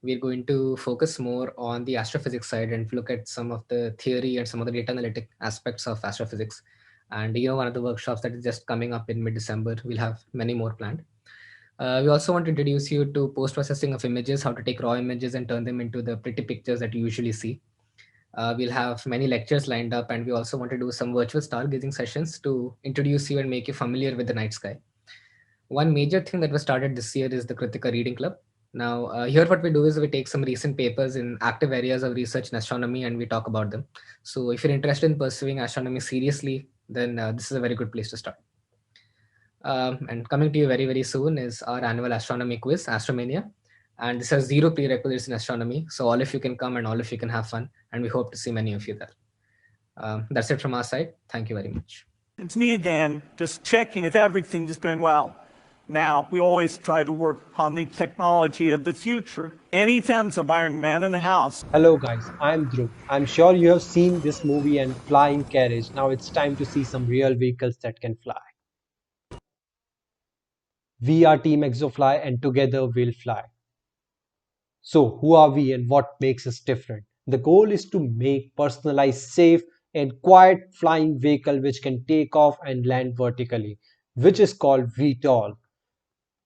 we're going to focus more on the astrophysics side and look at some of the theory and some of the data analytic aspects of astrophysics. And one of the workshops that is just coming up in mid-December, we'll have many more planned. We also want to introduce you to post-processing of images, how to take raw images and turn them into the pretty pictures that you usually see. We'll have many lectures lined up, and we also want to do some virtual stargazing sessions to introduce you and make you familiar with the night sky. One major thing that was started this year is the Kritika Reading Club. Now, here what we do is we take some recent papers in active areas of research in astronomy and we talk about them. So if you're interested in pursuing astronomy seriously, then this is a very good place to start. And coming to you very, very soon is our annual astronomy quiz, Astromania. And this has 0 prerequisites in astronomy. So all of you can come and all of you can have fun. And we hope to see many of you there. That's it from our side. Thank you very much. It's me again, just checking if everything's been well. Now, we always try to work on the technology of the future. Anytime there's a Iron Man in the house. Hello guys, I'm Dhruv. I'm sure you have seen this movie and Flying Carriage. Now it's time to see some real vehicles that can fly. We are Team Exo-fly and together we'll fly. So who are we and what makes us different? The goal is to make personalized, safe, a quiet flying vehicle which can take off and land vertically, which is called VTOL.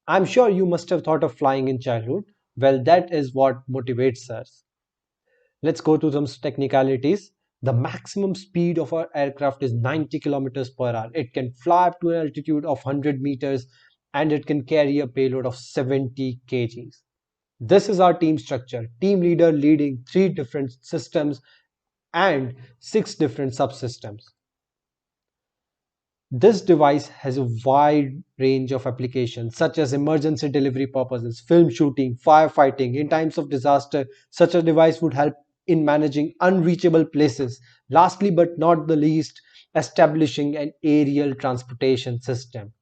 I'm sure you must have thought of flying in childhood. Well, that is what motivates us. Let's go to some technicalities. The maximum speed of our aircraft is 90 kilometers per hour. It can fly up to an altitude of 100 meters and it can carry a payload of 70 kgs. This is our team structure. Team leader leading 3 different systems and 6 different subsystems. This device has a wide range of applications such as emergency delivery purposes, film shooting, firefighting. In times of disaster, such a device would help in managing unreachable places. Lastly but not the least, establishing an aerial transportation system.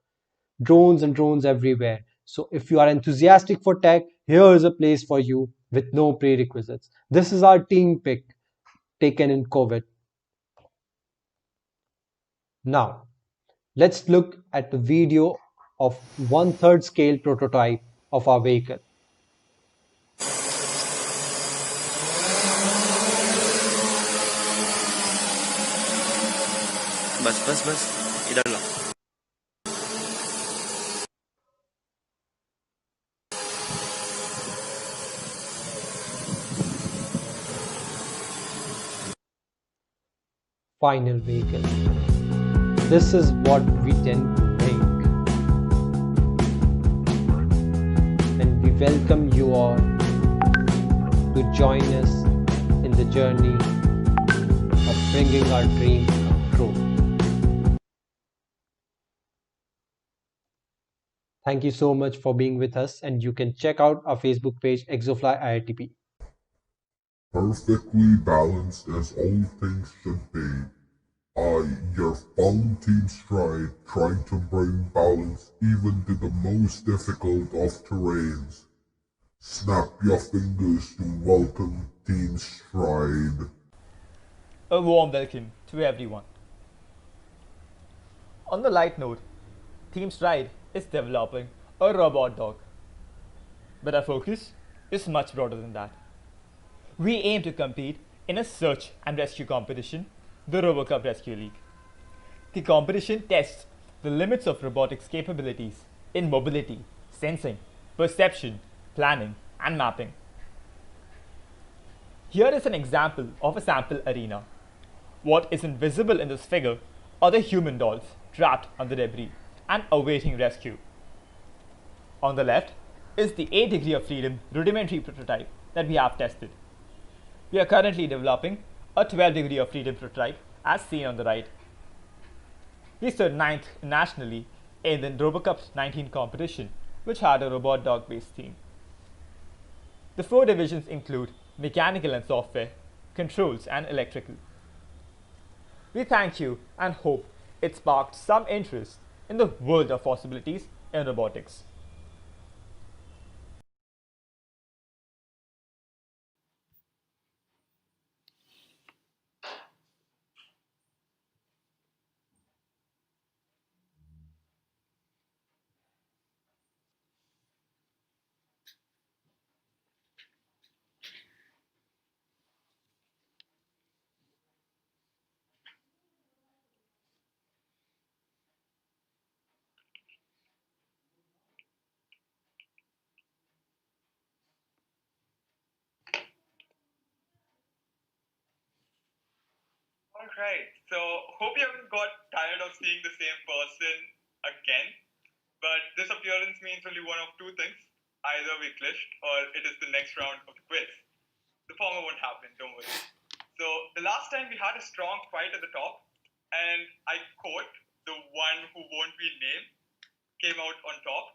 Drones and drones everywhere. So if you are enthusiastic for tech, here is a place for you with no prerequisites. This is our team pick taken in COVID. Now, let's look at the video of 1/3 scale prototype of our vehicle. बस बस बस इधर ला Final vehicle. This is what we tend to think. And we welcome you all to join us in the journey of bringing our dreams true. Thank you so much for being with us, and you can check out our Facebook page Exo-fly IITB. Perfectly balanced as all things should be. Your phone team stride, trying to bring balance even to the most difficult of terrains. Snap your fingers to welcome Team Stride. A warm welcome to everyone. On the light note, Team Stride is developing a robot dog. But our focus is much broader than that. We aim to compete in a search and rescue competition, the Rover Cup Rescue League. The competition tests the limits of robotics capabilities in mobility, sensing, perception, planning, and mapping. Here is an example of a sample arena. What isn't visible in this figure are the human dolls trapped under debris and awaiting rescue. On the left is the 8 degree of freedom rudimentary prototype that we have tested. We are currently developing a 12 degree of freedom prototype as seen on the right. We stood 9th nationally in the Rover Cup 19 competition, which had a robot dog based theme. The 4 divisions include mechanical and software, controls, and electrical. We thank you and hope it sparked some interest in the world of possibilities in robotics. Alright, so hope you haven't got tired of seeing the same person again. But this appearance means only one of two things. Either we glitched or it is the next round of the quiz. The former won't happen, don't worry. So the last time we had a strong fight at the top, and I quote, the one who won't be named came out on top.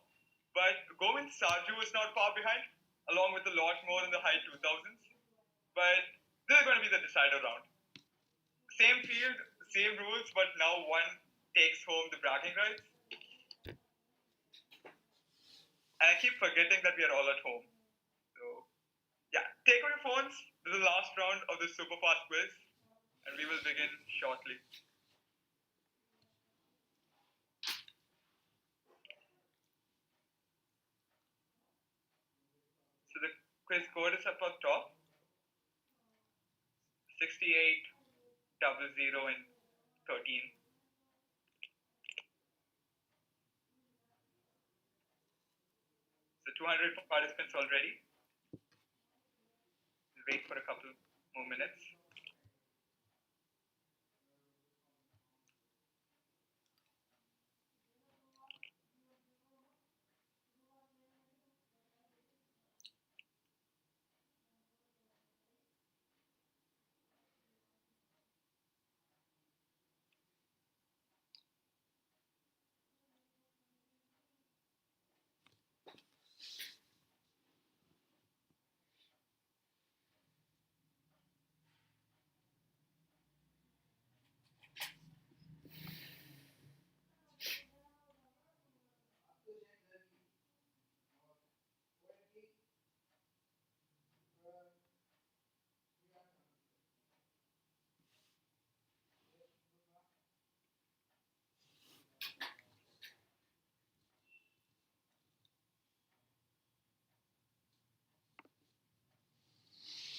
But Govind Sarju is not far behind, along with a lot more in the high 2000s. But this is going to be the decider round. Same field, same rules, but now one takes home the bragging rights. And I keep forgetting that we are all at home. So, yeah, take out your phones. This is the last round of this super fast quiz, and we will begin shortly. So the quiz code is up on top. 68 00 and 13. So 200 participants already. We'll wait for a couple more minutes.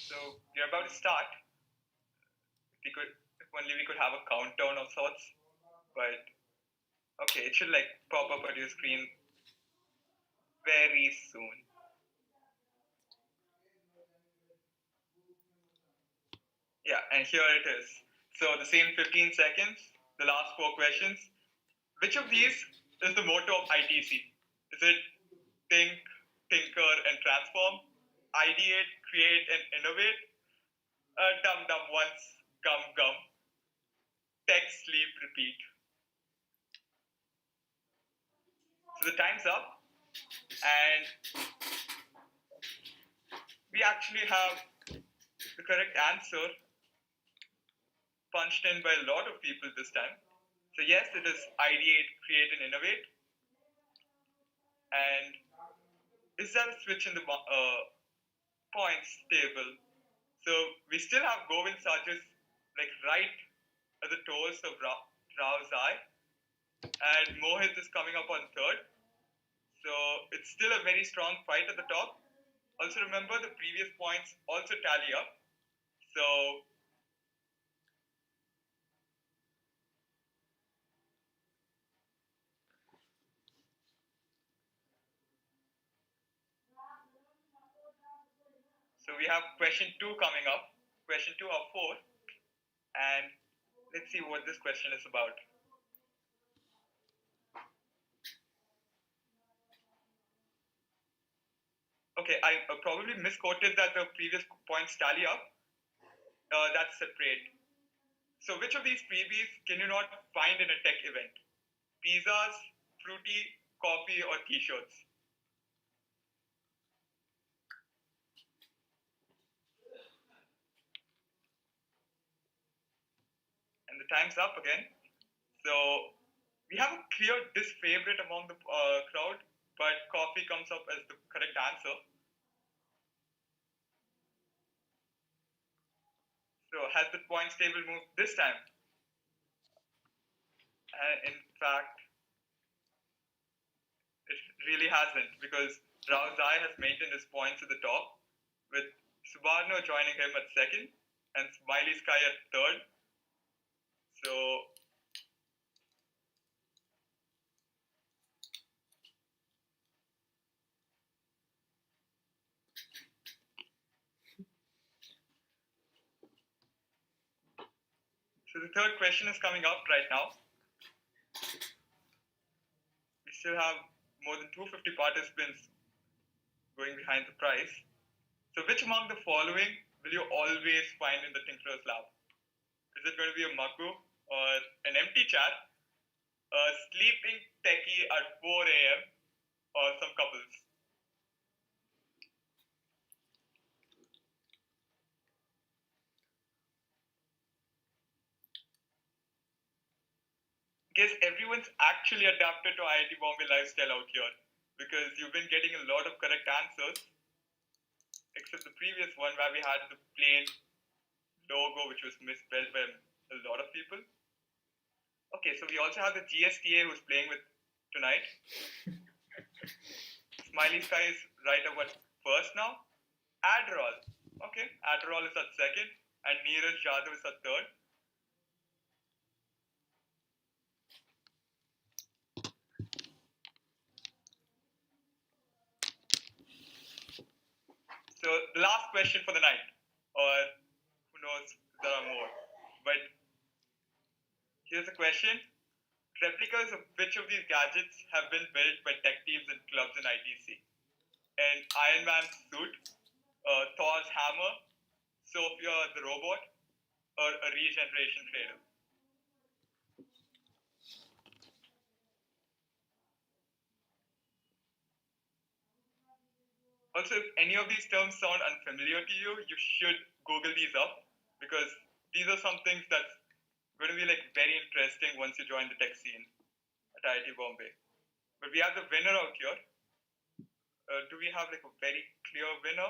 So we're about to start. If only we could have a countdown of sorts. But okay, it should like pop up at your screen very soon. Yeah, and here it is. So the same 15 seconds, the last 4 questions. Which of these is the motto of ITC? Is it think, tinker, and transform? Ideate, create, and innovate? Dum dum once, gum gum. Text, sleep, repeat. So the time's up, and we actually have the correct answer punched in by a lot of people this time. So yes, it is ideate, create, and innovate. And is there a switch in the points table? So we still have Govind Sajis like right at the toes of Rao's eye, and Mohit is coming up on third. So it's still a very strong fight at the top. Also remember the previous points also tally up. So we have question 2 coming up, question 2 of 4, and let's see what this question is about. Okay, I probably misquoted that the previous points tally up. That's separate. So which of these freebies can you not find in a tech event? Pizzas, fruity, coffee, or t-shirts? And the time's up again. So we have a clear disfavorite among the crowd, but coffee comes up as the correct answer. So has the points table moved this time? In fact, it really hasn't, because Rao Zai has maintained his points at the top, with Subarno joining him at second and Smiley Sky at third. So the third question is coming up right now. We still have more than 250 participants going behind the prize. So which among the following will you always find in the Tinkerer's Lab? Is it going to be a Maggu or an empty chat, a sleeping techie at 4 a.m., or some couples? Guess everyone's actually adapted to IIT Bombay lifestyle out here, because you've been getting a lot of correct answers, except the previous one where we had the plain logo which was misspelled by a lot of people. Okay, so we also have the GSTA who's playing with tonight. Smiley Sky is right up at first now. Adderall. Okay, Adderall is at second, and Neeraj Yadav is at third. So the last question for the night, or who knows, there are more. But here's a question. Replicas of which of these gadgets have been built by tech teams and clubs in ITC? An Iron Man's suit, Thor's hammer, Sophia the robot, or a regeneration cradle? Also, if any of these terms sound unfamiliar to you, you should Google these up, because these are some things that's going to be like very interesting once you join the tech scene at IIT Bombay. But we have the winner out here. Do we have like a very clear winner?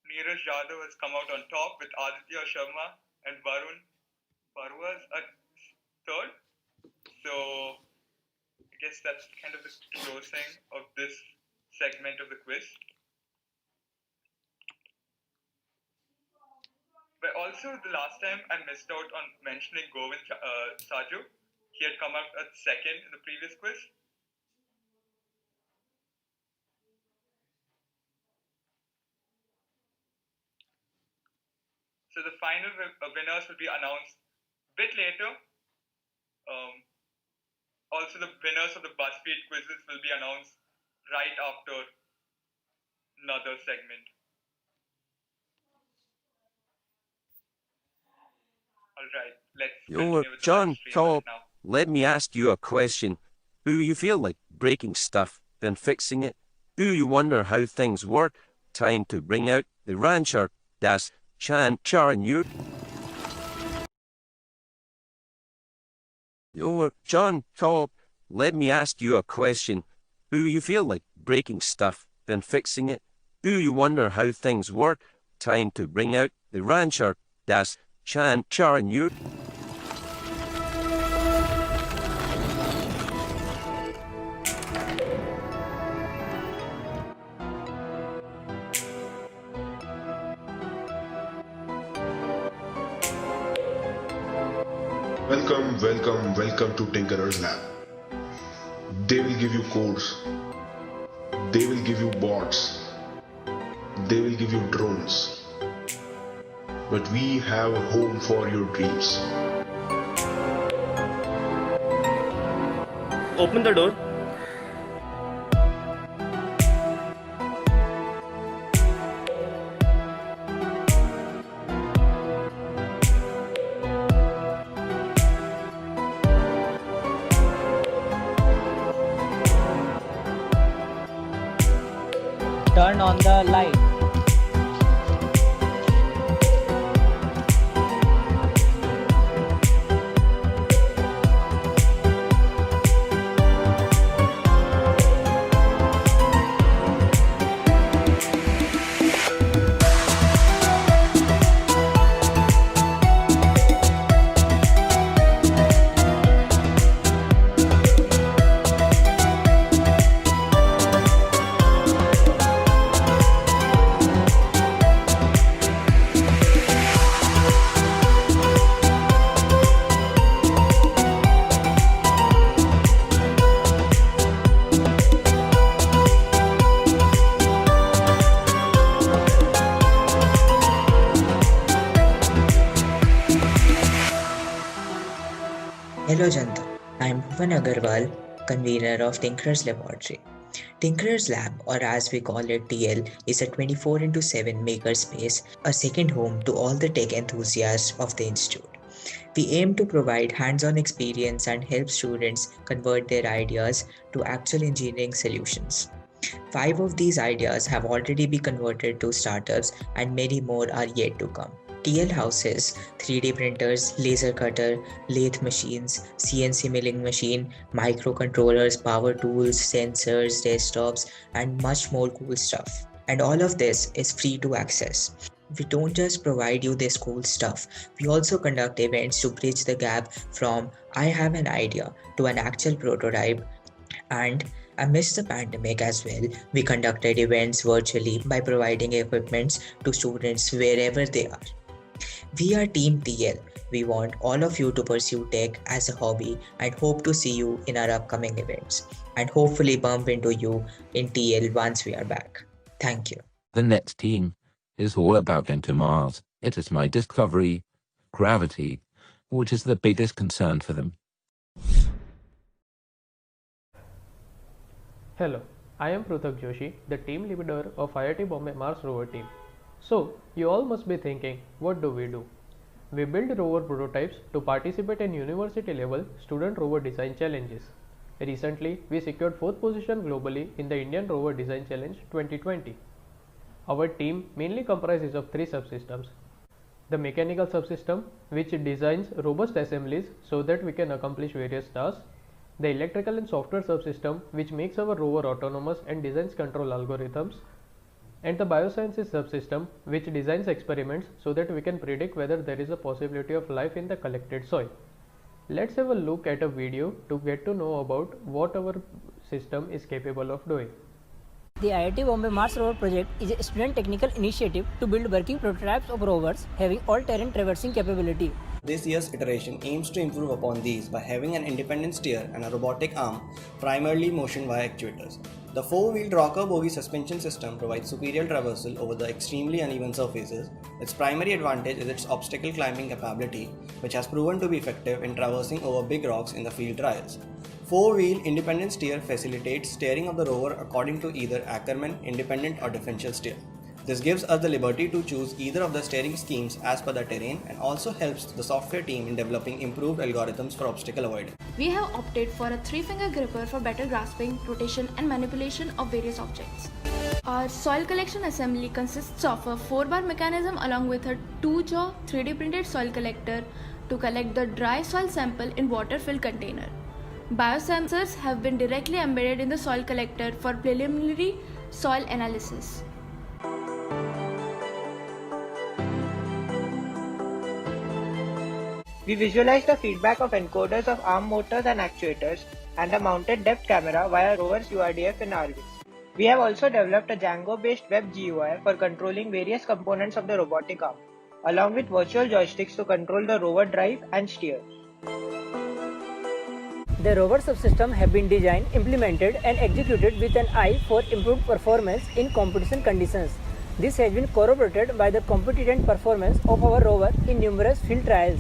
Neeraj Yadav has come out on top with Aditya Sharma and Varun Parwas at third. So I guess that's kind of the closing of this segment of the quiz. But also the last time I missed out on mentioning Govind Saju. He had come out at second in the previous quiz. So the final winners will be announced a bit later. Also, the winners of the BuzzFeed quizzes will be announced right after another segment. All right, let's continue with the John, live stream Cobb, right now. let me ask you a question. Do you feel like breaking stuff, then fixing it? Do you wonder how things work? Time to bring out the rancher, das Chan Char New. John, Cobb, let me ask you a question. Do you feel like breaking stuff, then fixing it? Do you wonder how things work? Time to bring out the rancher, das Chan Char New. Welcome to Tinkerer's Lab. They will give you codes. They will give you bots. They will give you drones. But we have a home for your dreams. Open the door. Turn on the light. Hello Janta, I am Bhuvan Agarwal, convener of Tinkerer's Laboratory. Tinkerer's Lab, or as we call it TL, is a 24/7 makerspace, a second home to all the tech enthusiasts of the institute. We aim to provide hands-on experience and help students convert their ideas to actual engineering solutions. 5 of these ideas have already been converted to startups and many more are yet to come. TL houses 3D printers, laser cutter, lathe machines, CNC milling machine, microcontrollers, power tools, sensors, desktops, and much more cool stuff. And all of this is free to access. We don't just provide you this cool stuff, we also conduct events to bridge the gap from I have an idea to an actual prototype. And amidst the pandemic as well, we conducted events virtually by providing equipments to students wherever they are. We are Team TL, We want all of you to pursue tech as a hobby and hope to see you in our upcoming events and hopefully bump into you in TL once we are back. Thank you. The next team is all about going to Mars. It is my discovery, gravity, which is the biggest concern for them. Hello, I am Pruthak Joshi, the team leader of IIT Bombay Mars rover team. So, you all must be thinking, what do? We build rover prototypes to participate in university level student rover design challenges. Recently, we secured 4th position globally in the Indian Rover Design Challenge 2020. Our team mainly comprises of 3 subsystems. The mechanical subsystem, which designs robust assemblies so that we can accomplish various tasks. The electrical and software subsystem, which makes our rover autonomous and designs control algorithms. And the biosciences subsystem, which designs experiments so that we can predict whether there is a possibility of life in the collected soil. Let's have a look at a video to get to know about what our system is capable of doing. The IIT Bombay Mars rover project is a student technical initiative to build working prototypes of rovers having all-terrain traversing capability. This year's iteration aims to improve upon these by having an independent steer and a robotic arm, primarily motion via actuators. The 4-wheeled rocker bogie suspension system provides superior traversal over the extremely uneven surfaces. Its primary advantage is its obstacle climbing capability, which has proven to be effective in traversing over big rocks in the field trials. 4-wheel independent steer facilitates steering of the rover according to either Ackermann, independent or differential steer. This gives us the liberty to choose either of the steering schemes as per the terrain and also helps the software team in developing improved algorithms for obstacle avoidance. We have opted for a 3-finger gripper for better grasping, rotation and manipulation of various objects. Our soil collection assembly consists of a 4-bar mechanism along with a 2-jaw 3D printed soil collector to collect the dry soil sample in water-filled container. Biosensors have been directly embedded in the soil collector for preliminary soil analysis. We visualize the feedback of encoders of arm motors and actuators and a mounted depth camera via rover's URDF in RVs. We have also developed a Django-based web GUI for controlling various components of the robotic arm, along with virtual joysticks to control the rover drive and steer. The rover subsystem have been designed, implemented and executed with an eye for improved performance in competition conditions. This has been corroborated by the competent performance of our rover in numerous field trials.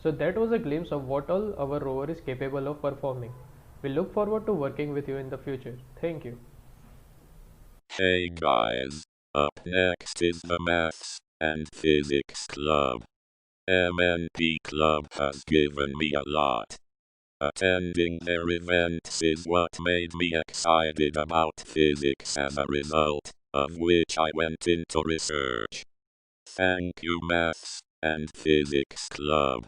So that was a glimpse of what all our rover is capable of performing. We look forward to working with you in the future. Thank you. Hey guys, up next is the Maths and Physics Club. MNP Club has given me a lot. Attending their events is what made me excited about physics, as a result of which I went into research. Thank you, Maths and Physics Club.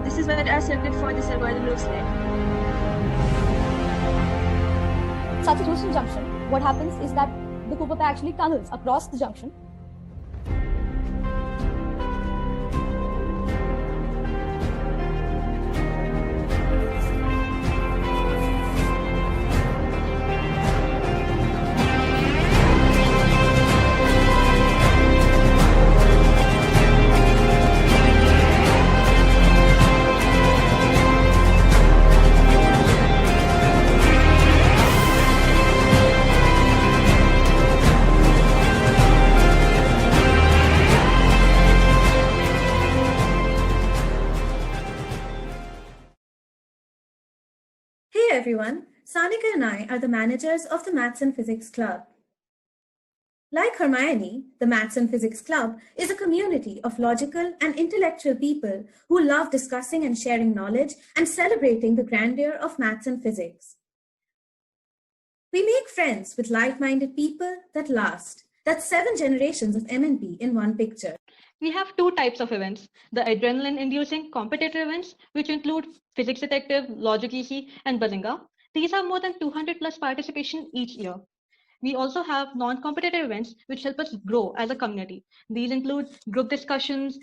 This is what our circuit for this algorithm looks like. Such a close to junction, what happens is that the Cooper pair actually tunnels across the junction. Hey everyone, Sanika and I are the managers of the Maths and Physics Club. Like Hermione, the Maths and Physics Club is a community of logical and intellectual people who love discussing and sharing knowledge and celebrating the grandeur of maths and physics. We make friends with like-minded people that last. That's 7 generations of MNP in one picture. We have 2 types of events, the adrenaline-inducing competitive events, which include Physics Detective, Logic EC, and Bazinga, These have more than 200 plus participation each year. We also have non-competitive events which help us grow as a community. These include group discussions,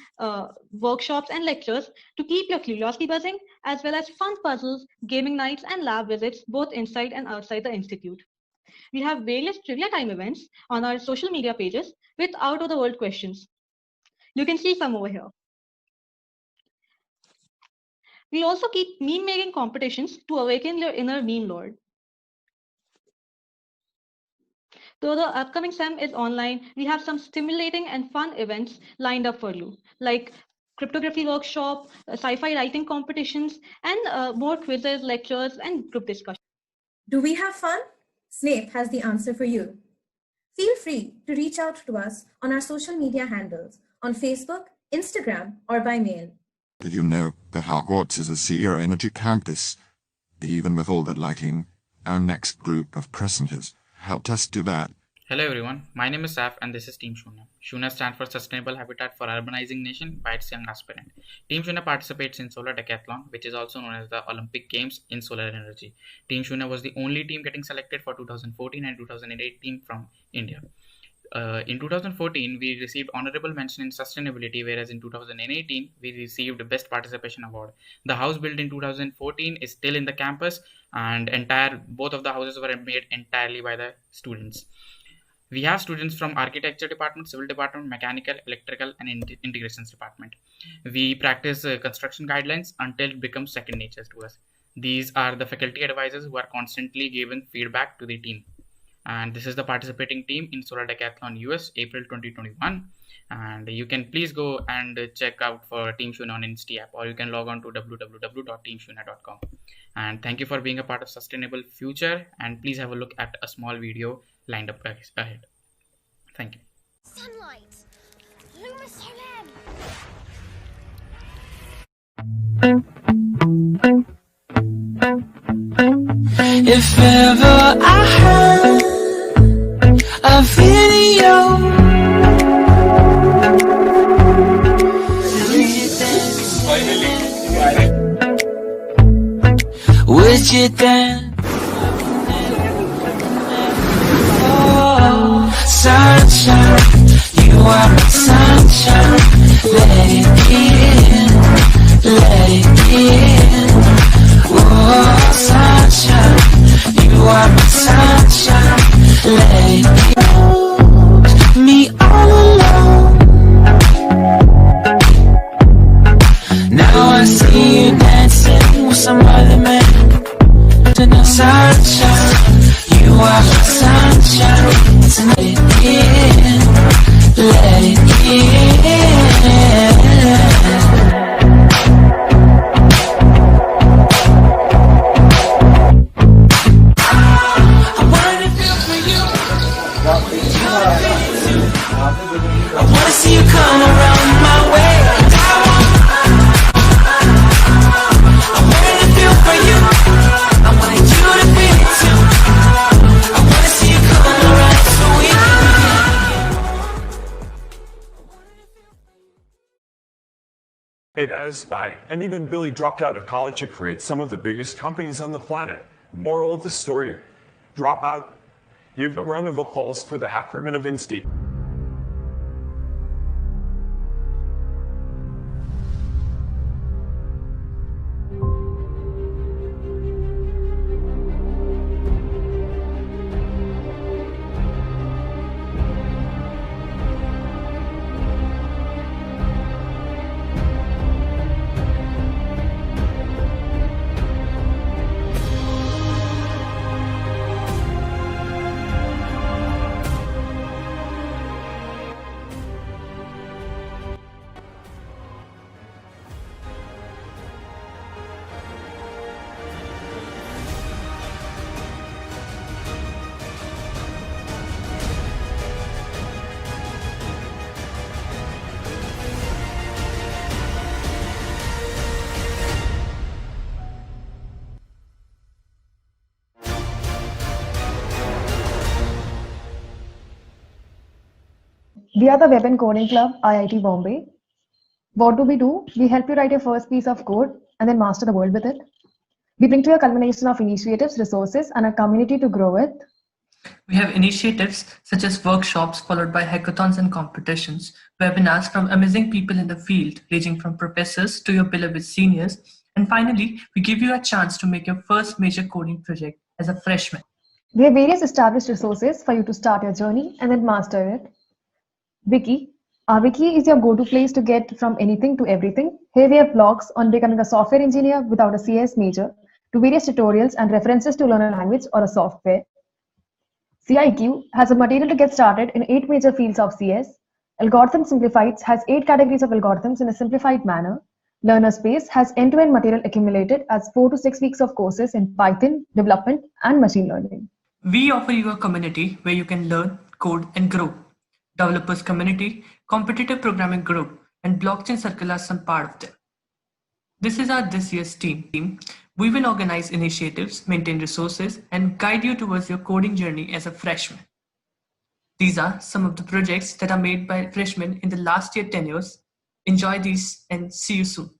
workshops, and lectures to keep your curiosity buzzing, as well as fun puzzles, gaming nights, and lab visits both inside and outside the institute. We have various trivia time events on our social media pages with out of the world questions. You can see some over here. We also keep meme making competitions to awaken your inner meme lord. Though the upcoming SEM is online, we have some stimulating and fun events lined up for you, like cryptography workshop, sci-fi writing competitions, and more quizzes, lectures, and group discussions. Do we have fun? Snape has the answer for you. Feel free to reach out to us on our social media handles on Facebook, Instagram, or by mail. Did you know that Hogwarts is a zero energy campus? Even with all that lighting, our next group of presenters helped us do that. Hello everyone, my name is Saf and this is Team Shuna. Shuna stands for Sustainable Habitat for Urbanizing Nation by its young aspirant. Team Shuna participates in Solar Decathlon, which is also known as the Olympic Games in solar energy. Team Shuna was the only team getting selected for 2014 and 2018 from India. In 2014, we received honorable mention in sustainability, whereas in 2018, we received Best Participation Award. The house built in 2014 is still in the campus, and both of the houses were made entirely by the students. We have students from architecture department, civil department, mechanical, electrical, and integrations department. We practice construction guidelines until it becomes second nature to us. These are the faculty advisors who are constantly giving feedback to the team. And this is the participating team in Solar Decathlon US, April 2021. And you can please go and check out for Team Shuna on Insta app, or you can log on to www.teamshuna.com. And thank you for being a part of Sustainable Future. And please have a look at a small video lined up ahead. Thank you. Sunlight. Lumisolam. If ever I had a video, would you then? Oh, sunshine, you are my sunshine. Let it in, let it in. Oh, sunshine, you are my sunshine. Let it in. Me all alone. Now I see you dancing with some other man. Sunshine, you are my sunshine. So let it in, let it in. I wanna feel for you. I wanna see you come around my way. I wanna feel for you. I want you to feel it too. I wanna see you come around so we Hey, that is bye. And even Billy dropped out of college to create some of the biggest companies on the planet. Moral of the story, drop out. Give a round of applause for the half-hermit of Insti. We are the Web and Coding Club, IIT Bombay. What do? We help you write your first piece of code and then master the world with it. We bring to you a culmination of initiatives, resources, and a community to grow with. We have initiatives such as workshops followed by hackathons and competitions, webinars from amazing people in the field, ranging from professors to your beloved seniors, and finally, we give you a chance to make your first major coding project as a freshman. We have various established resources for you to start your journey and then master it. Wiki. Our wiki is your go-to place to get from anything to everything. Here we have blogs on becoming a software engineer without a CS major, to various tutorials and references to learn a language or a software. CIQ has a material to get started in 8 major fields of CS. Algorithm Simplified has 8 categories of algorithms in a simplified manner. Learner Space has end-to-end material accumulated as 4 to 6 weeks of courses in Python, development, and machine learning. We offer you a community where you can learn, code, and grow. Developers community, competitive programming group, and blockchain circle are some part of them. This is our this year's team. We will organize initiatives, maintain resources, and guide you towards your coding journey as a freshman. These are some of the projects that are made by freshmen in the last year tenures. Enjoy these and see you soon.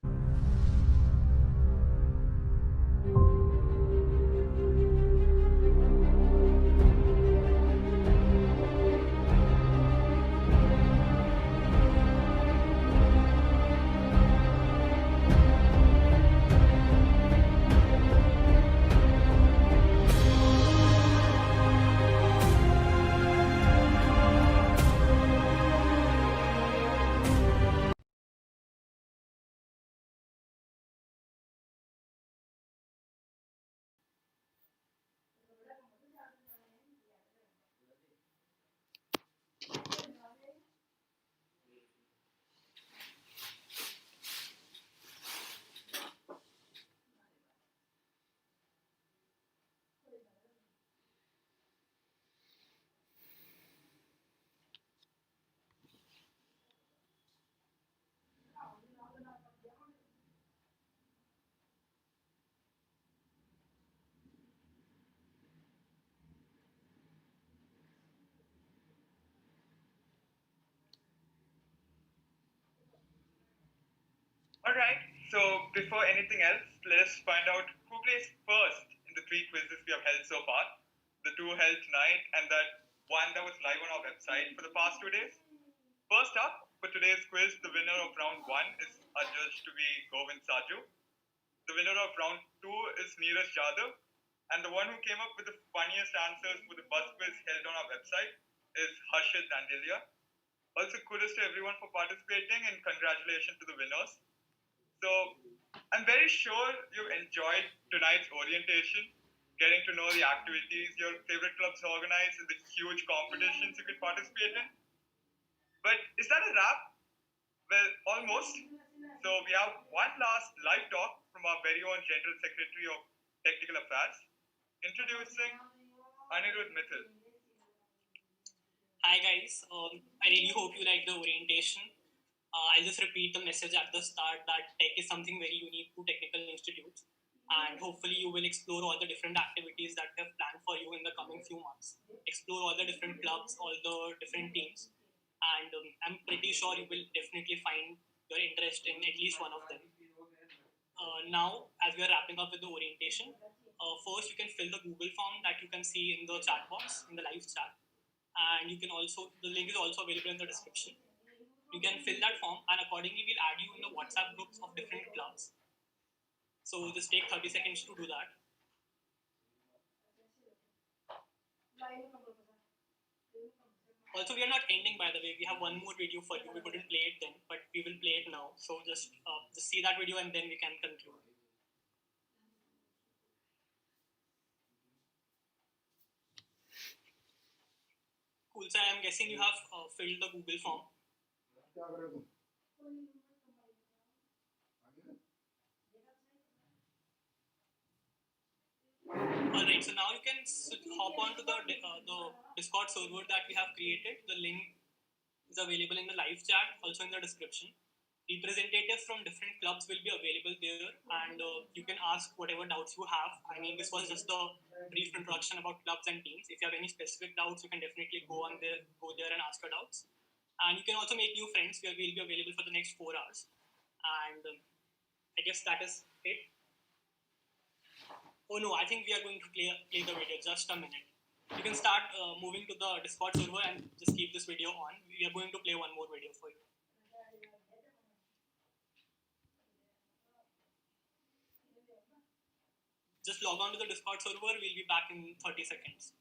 Alright, so before anything else, let us find out who placed first in the 3 quizzes we have held so far. The 2 held tonight and that one that was live on our website for the past 2 days. First up, for today's quiz, the winner of round 1 is adjudged to be Govind Saju. The winner of round 2 is Neeraj Jadhav. And the one who came up with the funniest answers for the buzz quiz held on our website is Harshit Dandilia. Also, kudos to everyone for participating and congratulations to the winners. So, I'm very sure you enjoyed tonight's orientation, getting to know the activities your favorite clubs organize and the huge competitions you could participate in. But is that a wrap? Well, almost. So, we have one last live talk from our very own General Secretary of Technical Affairs, introducing Anirudh Mithil. Hi guys, I really hope you like the orientation. I'll just repeat the message at the start that tech is something very unique to technical institutes, and hopefully you will explore all the different activities that we have planned for you in the coming few months. Explore all the different clubs, all the different teams, and I'm pretty sure you will definitely find your interest in at least one of them. Now, as we are wrapping up with the orientation, first you can fill the Google form that you can see in the chat box, in the live chat, and you can also, the link is also available in the description. You can fill that form and accordingly we'll add you in the WhatsApp groups of different clubs. So just take 30 seconds to do that. Also, we are not ending, by the way. We have one more video for you. We couldn't play it then, but we will play it now. So just see that video and then we can conclude. Cool. So I'm guessing you have filled the Google form. Alright, so now you can hop on to the Discord server that we have created. The link is available in the live chat, also in the description. Representatives from different clubs will be available there, and you can ask whatever doubts you have. I mean, this was just a brief introduction about clubs and teams. If you have any specific doubts, you can definitely go there and ask your doubts. And you can also make new friends where we'll be available for the next 4 hours. And I guess that is it. Oh no, I think we are going to play the video. Just a minute. You can start moving to the Discord server and just keep this video on. We are going to play one more video for you. Just log on to the Discord server. We'll be back in 30 seconds.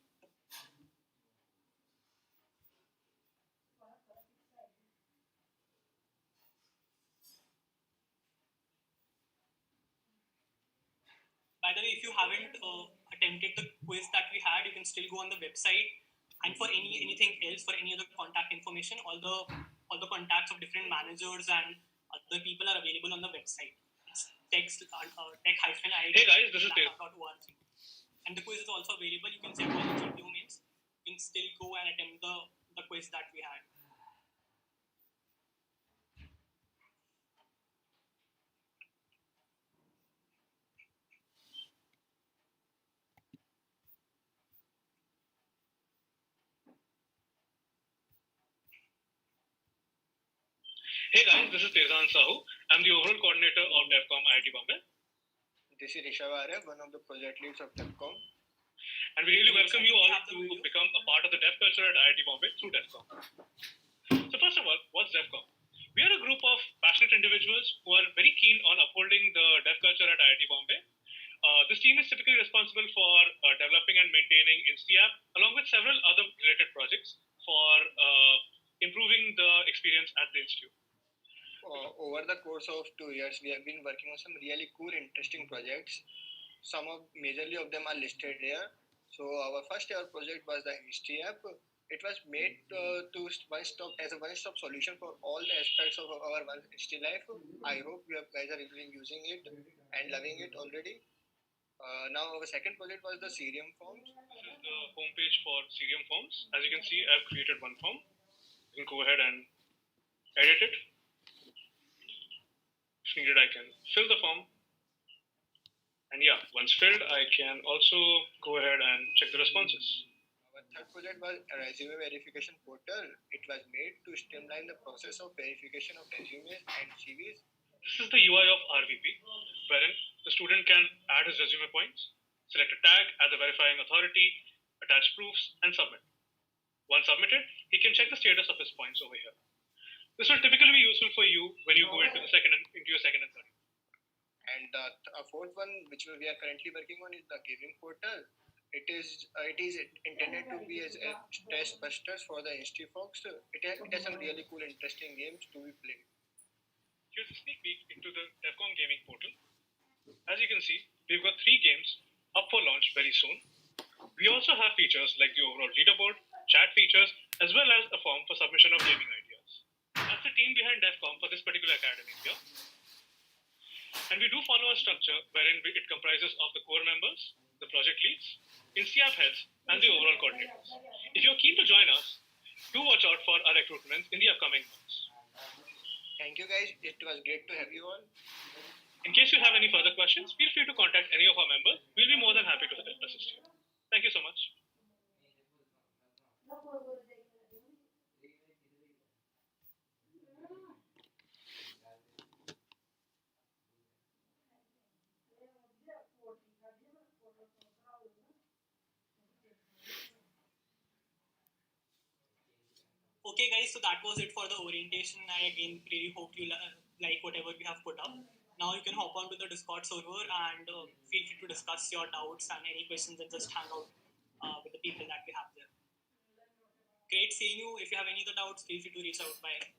By the way, if you haven't attempted the quiz that we had, you can still go on the website. And for anything else, for any other contact information, all the contacts of different managers and other people are available on the website. It's tech-id. Hey guys, this is Dave. And the quiz is also available. You can check all the GPU mails. You can still go and attempt the quiz that we had. Hey guys, this is Tezan Sahu. I'm the overall coordinator of DevCom IIT Bombay. This is Rishabh, one of the project leads of DevCom. And we really welcome you all to become a part of the dev culture at IIT Bombay through DevCom. So first of all, what's DevCom? We are a group of passionate individuals who are very keen on upholding the dev culture at IIT Bombay. This team is typically responsible for developing and maintaining InstiApp, along with several other related projects for improving the experience at the institute. Over the course of 2 years, we have been working on some really cool, interesting projects. Majorly of them are listed here. So our first ever project was the InstiApp. It was made as a one-stop solution for all the aspects of our Insti life. I hope you guys are really using it and loving it already. Now our second project was the Serium forms. This is the homepage for Serium forms. As you can see, I've created one form. You can go ahead and edit it. If needed, I can fill the form. And yeah, once filled, I can also go ahead and check the responses. Our third project was a resume verification portal. It was made to streamline the process of verification of resumes and CVs. This is the UI of RVP, wherein the student can add his resume points, select a tag as a verifying authority, attach proofs, and submit. Once submitted, he can check the status of his points over here. This will typically be useful for you when you go into your second and third. And the fourth one, which we are currently working on, is the gaming portal. It is intended to be as a stress busters for the Insti folks. It has some really cool, interesting games to be played. Here's a sneak peek into the DevCom gaming portal. As you can see, we've got 3 games up for launch very soon. We also have features like the overall leaderboard, chat features, as well as a form for submission of gaming ideas. That's the team behind DevCom for this particular academic year. And we do follow a structure wherein it comprises of the core members, the project leads, InstiApp heads, and the overall coordinators. If you're keen to join us, do watch out for our recruitments in the upcoming months. Thank you guys. It was great to have you all. In case you have any further questions, feel free to contact any of our members. We'll be more than happy to assist you. Thank you so much. Okay guys, so that was it for the orientation. I again really hope you like whatever we have put up. Now you can hop on to the Discord server and feel free to discuss your doubts and any questions and just hang out with the people that we have there. Great seeing you. If you have any other doubts, feel free to reach out. Bye.